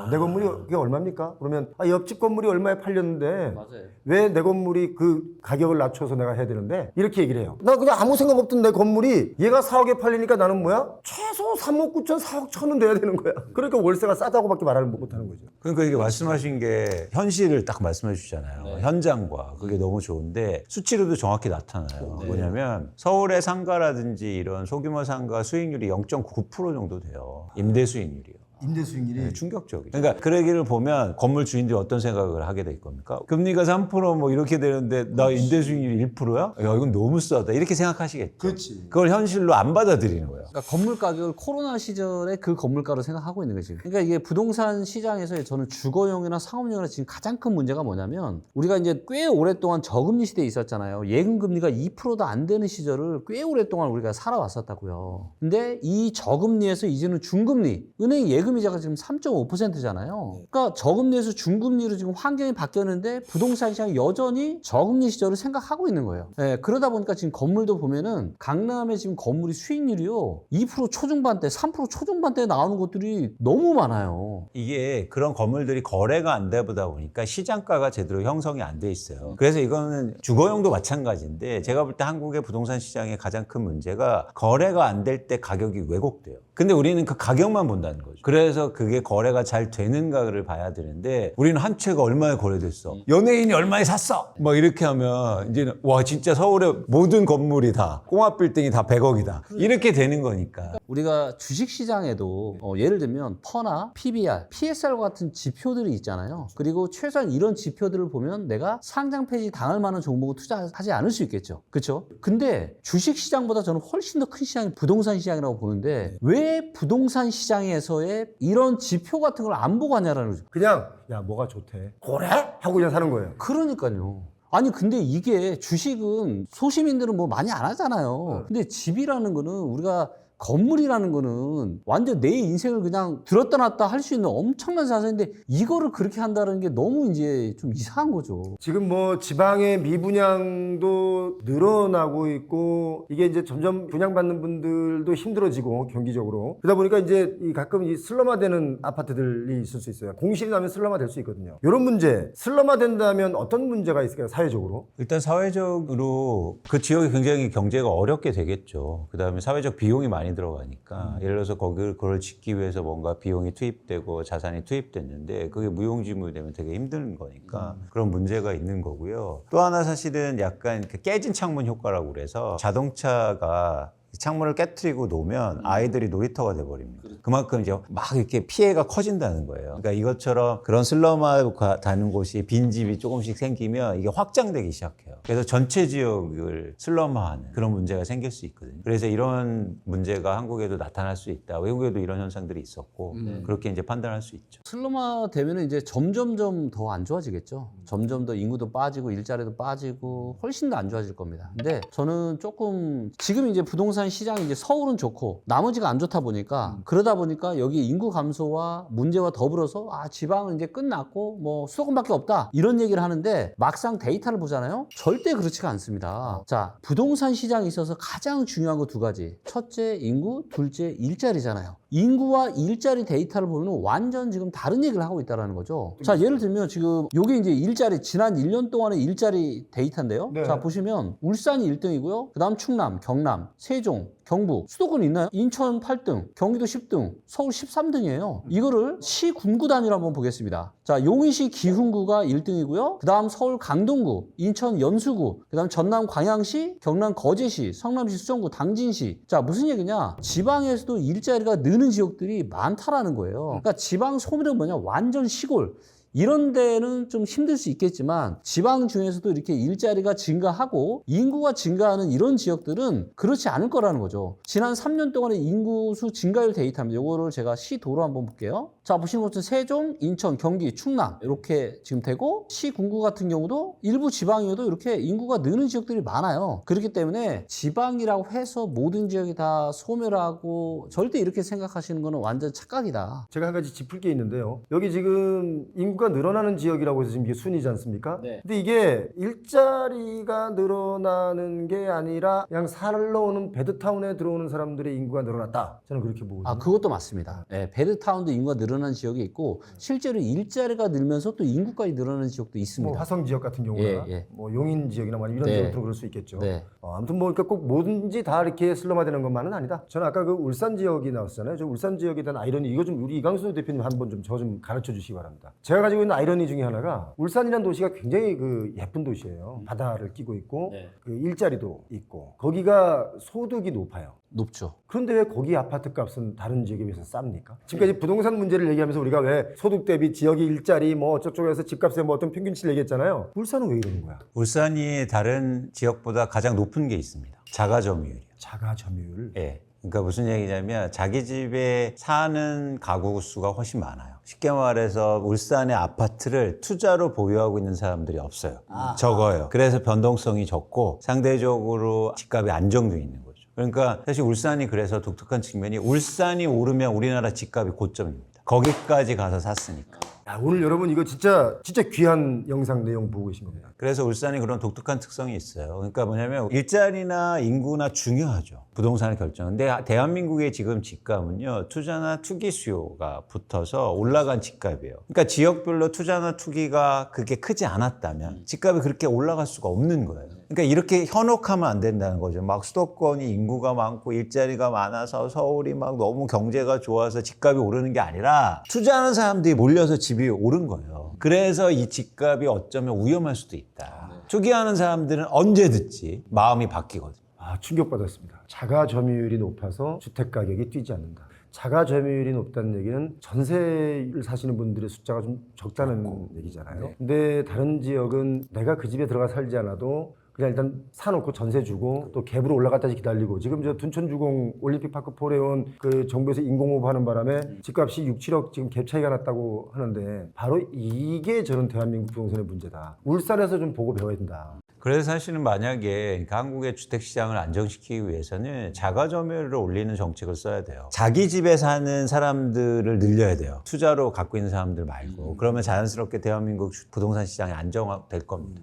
내 건물이 그게 얼마입니까? 그러면 옆집 건물이 얼마에 팔렸는데 맞아요. 왜 내 건물이 그 가격을 낮춰서 내가 해야 되는데? 이렇게 얘기를 해요. 나 그냥 아무 생각 없던 내 건물이 얘가 4억에 팔리니까 나는 뭐야? 최소 3억 9천, 4억 천은 돼야 되는 거야. 그러니까 월세가 싸다고밖에 말을 못하는 거죠. 그러니까 이게 말씀하신 게 현실을 딱 말씀해 주잖아요. 현장과 그게 너무 좋은데 수치로도 정확히 나타나요. 뭐냐면 서울의 상가라든지 이런 소규모 상가 수익률이 0.9% 정도 돼요. 임대 수익률이요. 임대 수익률이 네, 충격적이죠. 그러니까 그 얘기를 보면 건물 주인들이 어떤 생각을 하게 될 겁니까? 금리가 3%뭐 이렇게 되는데 나 임대 수익률이 1%야? 야, 이건 너무 싸다. 이렇게 생각하시겠죠. 그렇지. 그걸 현실로 안 받아들이는 거예요. 그러니까 건물 가격을 코로나 시절에 그 건물가로 생각하고 있는 거지. 그러니까 이게 부동산 시장에서 저는 주거용이나 상업용이나 지금 가장 큰 문제가 뭐냐면 우리가 이제 꽤 오랫동안 저금리 시대에 있었잖아요. 예금 금리가 2%도 안 되는 시절을 꽤 오랫동안 우리가 살아왔었다고요. 근데 이 저금리에서 이제는 중금리, 은행 예금이자가 지금 3.5%잖아요. 그러니까 저금리에서 중금리로 지금 환경이 바뀌었는데 부동산 시장이 여전히 저금리 시절을 생각하고 있는 거예요. 네, 그러다 보니까 지금 건물도 보면은 강남에 지금 건물이 수익률이요 2% 초중반대, 3% 초중반대 나오는 것들이 너무 많아요. 이게 그런 건물들이 거래가 안 되다 보니까 시장가가 제대로 형성이 안 돼 있어요. 그래서 이거는 주거용도 마찬가지인데 제가 볼 때 한국의 부동산 시장의 가장 큰 문제가 거래가 안 될 때 가격이 왜곡돼요. 근데 우리는 그 가격만 본다는 거죠. 그래서 그게 거래가 잘 되는가를 봐야 되는데 우리는 한 채가 얼마에 거래됐어? 연예인이 얼마에 샀어? 뭐 이렇게 하면 이제는 와 진짜 서울의 모든 건물이 다 꼬마 빌딩이 다 100억이다. 이렇게 되는 거니까. 우리가 주식시장에도 예를 들면 퍼나 PBR, PSR 같은 지표들이 있잖아요. 그리고 최소한 이런 지표들을 보면 내가 상장 폐지 당할 만한 종목을 투자하지 않을 수 있겠죠. 그렇죠? 근데 주식시장보다 저는 훨씬 더 큰 시장이 부동산 시장이라고 보는데 왜 부동산 시장에서의 이런 지표 같은 걸 안 보고 하냐라는 거죠. 그냥 야 뭐가 좋대. 그래? 하고 그냥 사는 거예요. 그러니까요. 아니 근데 이게 주식은 소시민들은 뭐 많이 안 하잖아요. 근데 집이라는 거는 우리가 건물이라는 거는 완전 내 인생을 그냥 들었다 놨다 할 수 있는 엄청난 자산인데 이거를 그렇게 한다는 게 너무 이제 좀 이상한 거죠. 지금 뭐 지방의 미분양도 늘어나고 있고 이게 이제 점점 분양받는 분들도 힘들어지고 경기적으로 그러다 보니까 이제 가끔 이 슬럼화되는 아파트들이 있을 수 있어요. 공실이 나면 슬럼화 될 수 있거든요. 이런 문제 슬럼화 된다면 어떤 문제가 있을까요? 사회적으로? 일단 사회적으로 그 지역이 굉장히 경제가 어렵게 되겠죠. 그다음에 사회적 비용이 많이 들어가니까 예를 들어서 그걸 짓기 위해서 뭔가 비용이 투입되고 자산이 투입됐는데 그게 무용지물이 되면 되게 힘든 거니까 그런 문제가 있는 거고요. 또 하나 사실은 약간 그 깨진 창문 효과라고 그래서 자동차가 창문을 깨트리고 놓으면 아이들이 놀이터가 돼버립니다. 그만큼 이제 막 이렇게 피해가 커진다는 거예요. 그러니까 이것처럼 그런 슬럼화 다는 곳이 빈집이 조금씩 생기면 이게 확장되기 시작해요. 그래서 전체 지역을 슬럼화하는 그런 문제가 생길 수 있거든요. 그래서 이런 문제가 한국에도 나타날 수 있다. 외국에도 이런 현상들이 있었고 그렇게 이제 판단할 수 있죠. 슬럼화 되면은 이제 점점점 더 안 좋아지겠죠. 점점 더 인구도 빠지고 일자리도 빠지고 훨씬 더 안 좋아질 겁니다. 근데 저는 조금 지금 이제 부동산 시장이 이제 서울은 좋고 나머지가 안 좋다 보니까 그러다 보니까 여기 인구 감소와 문제와 더불어서 지방은 이제 끝났고 뭐 수도권밖에 없다 이런 얘기를 하는데 막상 데이터를 보잖아요. 절대 그렇지가 않습니다. 자, 부동산 시장에 있어서 가장 중요한 거 두 가지. 첫째 인구, 둘째 일자리잖아요. 인구와 일자리 데이터를 보면 완전 지금 다른 얘기를 하고 있다는 거죠. 자, 예를 들면 지금 이게 이제 일자리 지난 1년 동안의 일자리 데이터인데요. 네. 자, 보시면 울산이 1등이고요. 그다음 충남, 경남, 세종, 경북, 수도권 있나요? 인천 8등, 경기도 10등, 서울 13등이에요. 이거를 시 군구 단위로 한번 보겠습니다. 자, 용인시 기흥구가 1등이고요. 그다음 서울 강동구, 인천 연수구, 그다음 전남 광양시, 경남 거제시, 성남시 수정구, 당진시. 자, 무슨 얘기냐? 지방에서도 일자리가 느는 지역들이 많다라는 거예요. 그러니까 지방 소멸은 뭐냐? 완전 시골. 이런 데는 좀 힘들 수 있겠지만 지방 중에서도 이렇게 일자리가 증가하고 인구가 증가하는 이런 지역들은 그렇지 않을 거라는 거죠. 지난 3년 동안의 인구수 증가율 데이터입니다. 이거를 제가 시도로 한번 볼게요. 자, 보시는 것처럼 세종, 인천, 경기, 충남 이렇게 지금 되고 시 군구 같은 경우도 일부 지방이어도 이렇게 인구가 느는 지역들이 많아요. 그렇기 때문에 지방이라고 해서 모든 지역이 다 소멸하고 절대 이렇게 생각하시는 거는 완전 착각이다. 제가 한 가지 짚을 게 있는데요. 여기 지금 인구가 인구가 늘어나는 지역이라고 해서 지금 이게 순위지 않습니까? 네. 근데 이게 일자리가 늘어나는 게 아니라 그냥 살러 오는 베드타운에 들어오는 사람들의 인구가 늘어났다. 저는 그렇게 보거든요. 아, 그것도 맞습니다. 네, 베드타운도 인구가 늘어나는 지역이 있고 실제로 일자리가 늘면서 또 인구까지 늘어나는 지역도 있습니다. 뭐 화성 지역 같은 경우나 예. 뭐 용인 지역이나 뭐 이런 네. 지역도 그럴 수 있겠죠. 네. 아무튼 뭐 그러니까 꼭 뭐든지 다 이렇게 슬럼화되는 것만은 아니다. 저는 아까 그 울산 지역이 나왔잖아요. 저 울산 지역에 대한 아이러니 이거 좀 우리 이광수 대표님 한번 좀 저 좀 가르쳐 주시기 바랍니다. 제가 가지고 있는 아이러니 중에 하나가 울산이라는 도시가 굉장히 그 예쁜 도시예요. 바다를 끼고 있고 그 일자리도 있고 거기가 소득이 높아요. 높죠. 그런데 왜 거기 아파트 값은 다른 지역에 비해서 쌉니까? 지금까지 부동산 문제를 얘기하면서 우리가 왜 소득 대비 지역의 일자리 뭐 저쪽에서 집값의 뭐 어떤 평균치를 얘기했잖아요. 울산은 왜 이러는 거야? 울산이 다른 지역보다 가장 높은 게 있습니다. 자가 점유율이요. 자가 점유율. 예. 그러니까 무슨 얘기냐면 자기 집에 사는 가구 수가 훨씬 많아요. 쉽게 말해서 울산의 아파트를 투자로 보유하고 있는 사람들이 없어요. 적어요. 그래서 변동성이 적고 상대적으로 집값이 안정돼 있는 거죠. 그러니까 사실 울산이 그래서 독특한 측면이 울산이 오르면 우리나라 집값이 고점입니다. 거기까지 가서 샀으니까. 야, 오늘 여러분 이거 진짜 귀한 영상 내용 보고 계신 겁니다. 그래서 울산이 그런 독특한 특성이 있어요. 그러니까 뭐냐면 일자리나 인구나 중요하죠. 부동산을 결정. 근데 대한민국의 지금 집값은요, 투자나 투기 수요가 붙어서 올라간 집값이에요. 그러니까 지역별로 투자나 투기가 그렇게 크지 않았다면 집값이 그렇게 올라갈 수가 없는 거예요. 그러니까 이렇게 현혹하면 안 된다는 거죠. 막 수도권이 인구가 많고 일자리가 많아서 서울이 막 너무 경제가 좋아서 집값이 오르는 게 아니라 투자하는 사람들이 몰려서 집이 오른 거예요. 그래서 이 집값이 어쩌면 위험할 수도 있다. 투기하는 사람들은 언제 듣지 마음이 바뀌거든요. 아, 충격받았습니다. 자가 점유율이 높아서 주택 가격이 뛰지 않는다. 자가 점유율이 높다는 얘기는 전세를 사시는 분들의 숫자가 좀 적다는 얘기잖아요. 근데 다른 지역은 내가 그 집에 들어가 살지 않아도 그냥 일단 사놓고 전세 주고 또 갭으로 올라갔다지 기다리고 지금 저 둔천주공 올림픽파크 포레온 그 정부에서 인공호흡하는 바람에 집값이 6, 7억 지금 갭 차이가 났다고 하는데 바로 이게 저는 대한민국 부동산의 문제다. 울산에서 좀 보고 배워야 된다. 그래서 사실은 만약에 한국의 주택시장을 안정시키기 위해서는 자가 점유율을 올리는 정책을 써야 돼요. 자기 집에 사는 사람들을 늘려야 돼요. 투자로 갖고 있는 사람들 말고. 그러면 자연스럽게 대한민국 부동산 시장이 안정될 겁니다.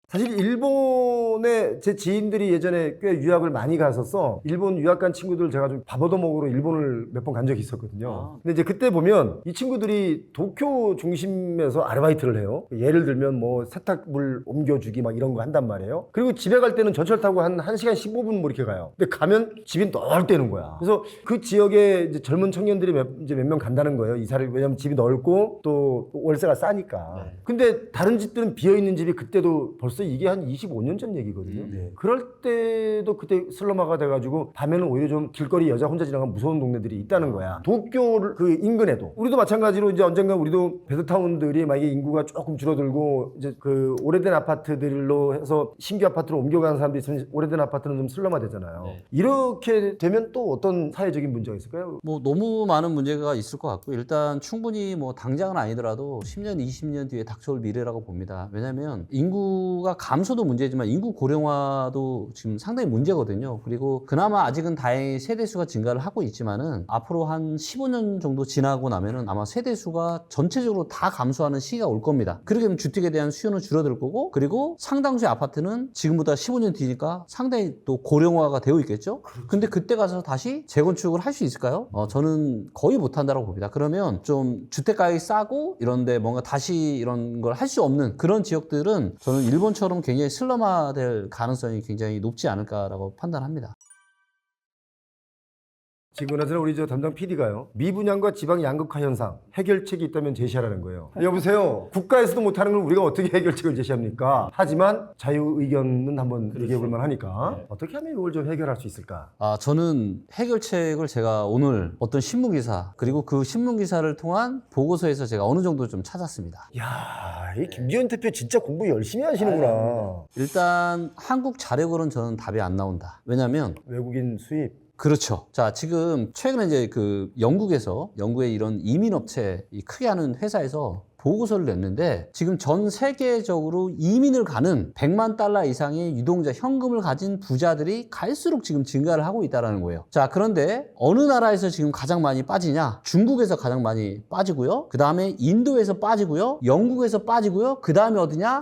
사실 일본에 제 지인들이 예전에 꽤 유학을 많이 갔었어. 일본 유학 간 친구들 제가 좀 밥 얻어먹으러 일본을 몇 번 간 적이 있었거든요. 근데 이제 그때 보면 이 친구들이 도쿄 중심에서 아르바이트를 해요. 예를 들면 뭐 세탁물 옮겨주기 막 이런 거 한단 말이에요. 그리고 집에 갈 때는 전철 타고 한 1시간 15분 뭐 이렇게 가요. 근데 가면 집이 넓대는 거야. 그래서 그 지역에 이제 젊은 청년들이 몇 명 간다는 거예요. 이사를, 왜냐면 집이 넓고 또 월세가 싸니까. 근데 다른 집들은 비어있는 집이 그때도 벌써 이게 한 25년 전 얘기거든요. 그럴 때도 그때 슬럼화가 돼가지고 밤에는 오히려 좀 길거리 여자 혼자 지나가면 무서운 동네들이 있다는 거야. 도쿄 그 인근에도. 우리도 마찬가지로 이제 언젠가 우리도 베드타운들이 만약에 인구가 조금 줄어들고 이제 그 오래된 아파트들로 해서 신규 아파트로 옮겨가는 사람들이 있으면 오래된 아파트는 좀 슬럼화 되잖아요. 이렇게 되면 또 어떤 사회적인 문제가 있을까요? 뭐 너무 많은 문제가 있을 것 같고 일단 충분히 뭐 당장은 아니더라도 10년, 20년 뒤에 닥쳐올 미래라고 봅니다. 왜냐하면 인구가 감소도 문제지만 인구 고령화도 지금 상당히 문제거든요. 그리고 그나마 아직은 다행히 세대수가 증가를 하고 있지만은 앞으로 한 15년 정도 지나고 나면은 아마 세대수가 전체적으로 다 감소하는 시기가 올 겁니다. 그렇게 되면 주택에 대한 수요는 줄어들 거고 그리고 상당수의 아파트는 지금보다 15년 뒤니까 상당히 또 고령화가 되어 있겠죠. 근데 그때 가서 다시 재건축을 할 수 있을까요? 저는 거의 못한다고 봅니다. 그러면 좀 주택 가격이 싸고 이런데 뭔가 다시 이런 걸 할 수 없는 그런 지역들은 저는 일본처럼 굉장히 슬럼화될 가능성이 굉장히 높지 않을까라고 판단합니다. 지금 그나저나 우리 저 담당 PD가요. 미분양과 지방 양극화 현상 해결책이 있다면 제시하라는 거예요. 여보세요. 국가에서도 못하는 걸 우리가 어떻게 해결책을 제시합니까? 하지만 자유의견은 한번 얘기해 볼 만하니까 어떻게 하면 이걸 좀 해결할 수 있을까? 저는 해결책을 제가 오늘 어떤 신문기사 그리고 그 신문기사를 통한 보고서에서 제가 어느 정도 좀 찾았습니다. 야, 이 김지현 대표 진짜 공부 열심히 하시는구나. 일단 한국 자력으로는 저는 답이 안 나온다. 왜냐면 외국인 수입. 그렇죠. 자, 지금 최근에 이제 그 영국의 이런 이민업체 이 크게 하는 회사에서 보고서를 냈는데 지금 전 세계적으로 이민을 가는 100만 달러 이상의 유동자 현금을 가진 부자들이 갈수록 지금 증가를 하고 있다는 거예요. 자, 그런데 어느 나라에서 지금 가장 많이 빠지냐? 중국에서 가장 많이 빠지고요. 그 다음에 인도에서 빠지고요. 영국에서 빠지고요. 그 다음에 어디냐?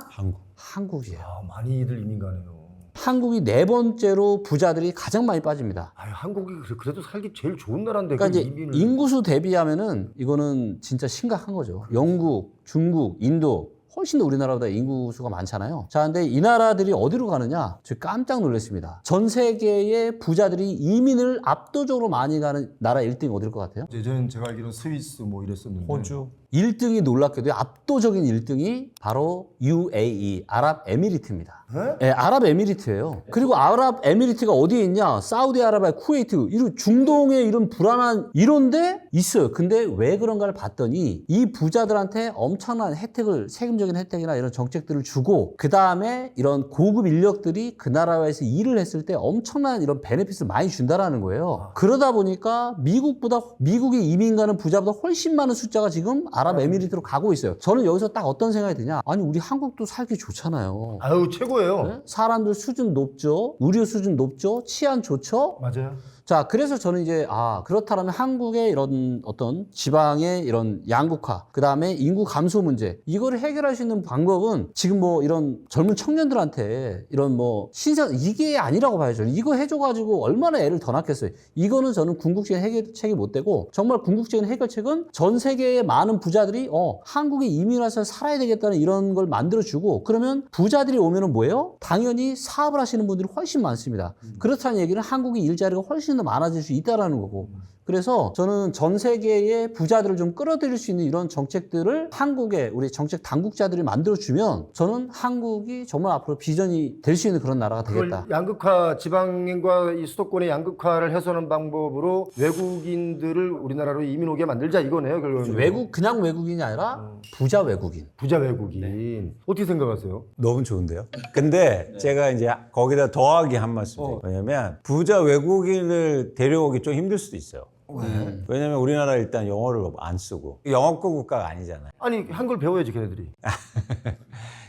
한국이에요. 아, 많이들 이민 가네요. 한국이 4번째로 부자들이 가장 많이 빠집니다. 아, 한국이 그래도 살기 제일 좋은 나라인데 그러니까 그 이제 이민을 인구수 대비하면은 이거는 진짜 심각한 거죠. 영국, 중국, 인도 훨씬 더 우리나라보다 인구수가 많잖아요. 자, 근데 이 나라들이 어디로 가느냐? 저 깜짝 놀랐습니다. 전 세계의 부자들이 이민을 압도적으로 많이 가는 나라 1등이 어딜 것 같아요? 예전엔 제가 알기로는 스위스 뭐 이랬었는데 호주. 1등이 놀랍게도 압도적인 1등이 바로 UAE, 아랍에미리트입니다. 네? 예, 아랍에미리트예요. 그리고 아랍에미리트가 어디에 있냐? 사우디아라비아, 쿠웨이트, 이런 중동의 이런 불안한 이런데 있어요. 근데 왜 그런가를 봤더니 이 부자들한테 엄청난 혜택을, 세금적인 혜택이나 이런 정책들을 주고 그 다음에 이런 고급 인력들이 그 나라에서 일을 했을 때 엄청난 이런 베네핏을 많이 준다라는 거예요. 그러다 보니까 미국이 이민 가는 부자보다 훨씬 많은 숫자가 지금 아랍에미리트로 가고 있어요. 저는 여기서 딱 어떤 생각이 드냐? 아니, 우리 한국도 살기 좋잖아요. 아유, 최고예요. 네? 사람들 수준 높죠. 의료 수준 높죠. 치안 좋죠. 맞아요. 자, 그래서 저는 이제 그렇다면 한국의 이런 어떤 지방의 이런 양극화, 그 다음에 인구 감소 문제, 이거를 해결할 수 있는 방법은 지금 뭐 이런 젊은 청년들한테 이런 뭐 이게 아니라고 봐야죠. 이거 해줘가지고 얼마나 애를 더 낳겠어요. 이거는 저는 궁극적인 해결책이 못 되고, 정말 궁극적인 해결책은 전 세계의 많은 부자들이 한국에 이민 와서 살아야 되겠다는 이런 걸 만들어주고, 그러면 부자들이 오면은 뭐예요? 당연히 사업을 하시는 분들이 훨씬 많습니다. 그렇다는 얘기는 한국의 일자리가 훨씬 더 많아질 수 있다라는 거고. 그래서 저는 전 세계의 부자들을 좀 끌어들일 수 있는 이런 정책들을 한국에 우리 정책 당국자들이 만들어주면 저는 한국이 정말 앞으로 비전이 될 수 있는 그런 나라가 되겠다. 그걸 양극화, 지방과 이 수도권의 양극화를 해소하는 방법으로 외국인들을 우리나라로 이민 오게 만들자 이거네요. 결국은. 그냥 외국인이 아니라 부자 외국인. 부자 외국인. 어떻게 생각하세요? 너무 좋은데요? 근데 제가 이제 거기다 더하기 한 말씀 드려요. 왜냐면 부자 외국인을 데려오기 좀 힘들 수도 있어요. 왜냐면 우리나라 일단 영어를 안 쓰고 영어권 국가가 아니잖아요. 아니, 한글 배워야지 걔네들이.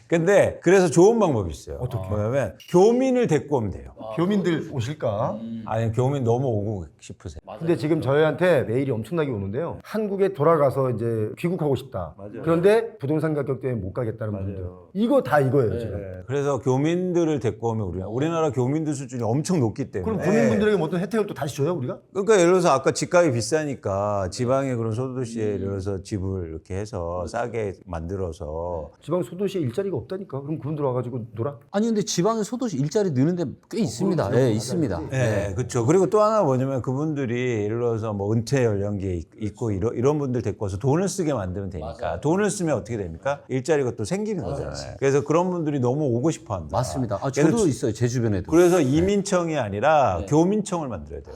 근데 그래서 좋은 방법이 있어요. 어떻게? 뭐냐면 교민을 데리고 오면 돼요. 교민들 오실까? 아니 교민 너무 오고 싶으세요. 근데 지금 저희한테 메일이 엄청나게 오는데요. 한국에 돌아가서 이제 귀국하고 싶다. 그런데 부동산 가격 때문에 못 가겠다는 분들. 이거 다 이거예요, 지금. 그래서 교민들을 데리고 오면 우리나라 교민들 수준이 엄청 높기 때문에. 그럼 군인분들에게 뭐 어떤 혜택을 또 다시 줘요, 우리가? 그러니까 예를 들어서 아까 집값이 비싸니까 지방의 그런 소도시에 예를 들어서 집을 이렇게 해서 싸게 만들어서 지방 소도시에 일자리가 없다니까. 그럼 그분들 와가지고 놀아? 아니, 근데 지방의 소도시 일자리 느는데 꽤 있습니다. 예, 있습니다. 네, 그렇죠. 그리고 또 하나 뭐냐면 그분들이 예를 들어서 뭐 은퇴 연령기에 있고 이런 분들 데리고 와서 돈을 쓰게 만들면 되니까 돈을 쓰면 어떻게 됩니까? 일자리가 또 생기는 거잖아요. 그래서 그런 분들이 너무 오고 싶어 한다. 맞습니다. 저도 있어요. 제 주변에도. 그래서 이민청이 아니라 교민청을 만들어야 돼요.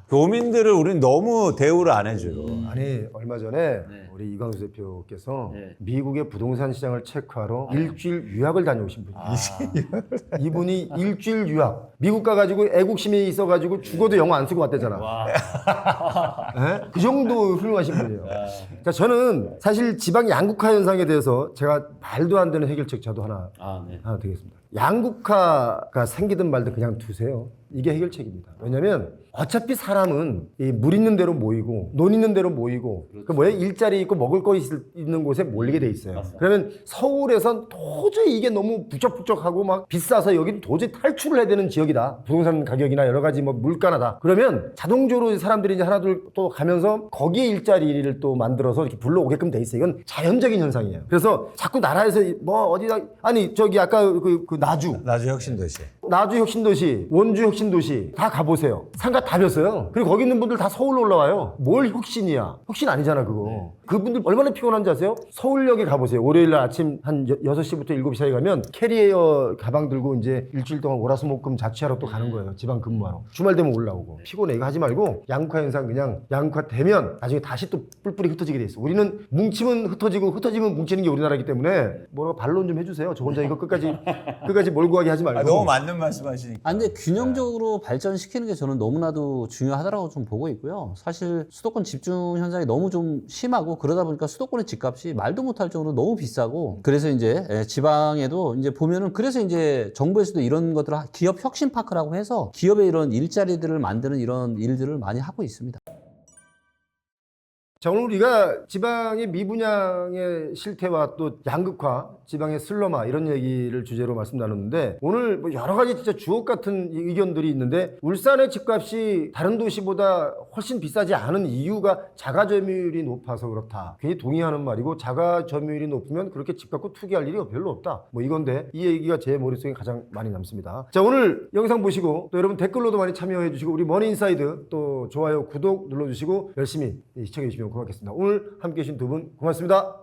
교민들을 우리는 너무 대우를 안 해줘요. 아니, 얼마 전에 우리 이광수 대표께서 미국의 부동산 시장을 체크하러 일주일 유학을 다녀오신 분이에요. 이분이 일주일 유학. 미국 가가지고 애국심이 있어가지고 죽어도 영어 안 쓰고 왔대잖아. 네? 그 정도 훌륭하신 분이에요. 그러니까 저는 사실 지방 양극화 현상에 대해서 제가 말도 안 되는 해결책 저도 하나 되겠습니다. 양극화가 생기든 말든 그냥 두세요. 이게 해결책입니다. 왜냐면 어차피 사람은 이 물 있는 대로 모이고 논 있는 대로 모이고 그 뭐야 일자리 있고 먹을 거 있는 곳에 몰리게 돼 있어요. 그러면 서울에선 도저히 이게 너무 부쩍부쩍하고 막 비싸서 여기는 도저히 탈출을 해야 되는 지역이다. 부동산 가격이나 여러 가지 뭐 물가나 다. 그러면 자동적으로 사람들이 이제 하나둘 또 가면서 거기에 일자리를 또 만들어서 이렇게 불러오게끔 돼 있어요. 이건 자연적인 현상이에요. 그래서 자꾸 나라에서 뭐 어디다 아니 저기 아까 그 나주 혁신도시. 나주 혁신도시, 원주 혁신도시 다 가보세요. 상가 다 렸어요. 그리고 거기 있는 분들 다 서울로 올라와요. 뭘 혁신이야? 혁신 아니잖아 그거. 그분들 얼마나 피곤한지 아세요? 서울역에 가보세요. 월요일 날 아침 한 6시부터 7시 사이 가면 캐리어 가방 들고 이제 일주일 동안 월화수목금 자취하러 또 가는 거예요. 지방 근무하러. 주말 되면 올라오고. 피곤해. 이거 하지 말고 양극화 현상 그냥 양극화 되면 나중에 다시 또 뿔뿔이 흩어지게 돼 있어. 우리는 뭉치면 흩어지고 흩어지면 뭉치는 게 우리나라이기 때문에 뭐라고 반론 좀 해주세요. 저 혼자 이거 끝까지 몰고 가게 하지 말고. 너무 맞는 말씀하시니까. 아, 근데 균형적으로 발전시키는 게 저는 너무나도 중요하다고 좀 보고 있고요. 사실 수도권 집중 현상이 너무 좀 심하고 그러다 보니까 수도권의 집값이 말도 못할 정도로 너무 비싸고 그래서 이제 지방에도 이제 보면은 그래서 이제 정부에서도 이런 것들을 기업 혁신 파크라고 해서 기업의 이런 일자리들을 만드는 이런 일들을 많이 하고 있습니다. 자, 오늘 우리가 지방의 미분양의 실태와 또 양극화, 지방의 슬럼화 이런 얘기를 주제로 말씀 나눴는데 오늘 뭐 여러 가지 진짜 주옥 같은 의견들이 있는데 울산의 집값이 다른 도시보다 훨씬 비싸지 않은 이유가 자가 점유율이 높아서 그렇다. 괜히 동의하는 말이고 자가 점유율이 높으면 그렇게 집 갖고 투기할 일이 별로 없다. 뭐 이건데 이 얘기가 제 머릿속에 가장 많이 남습니다. 자, 오늘 영상 보시고 또 여러분 댓글로도 많이 참여해 주시고 우리 머니인사이드 또 좋아요, 구독 눌러주시고 열심히 시청해 주시면 고맙겠습니다. 오늘 함께 해주신 두 분 고맙습니다.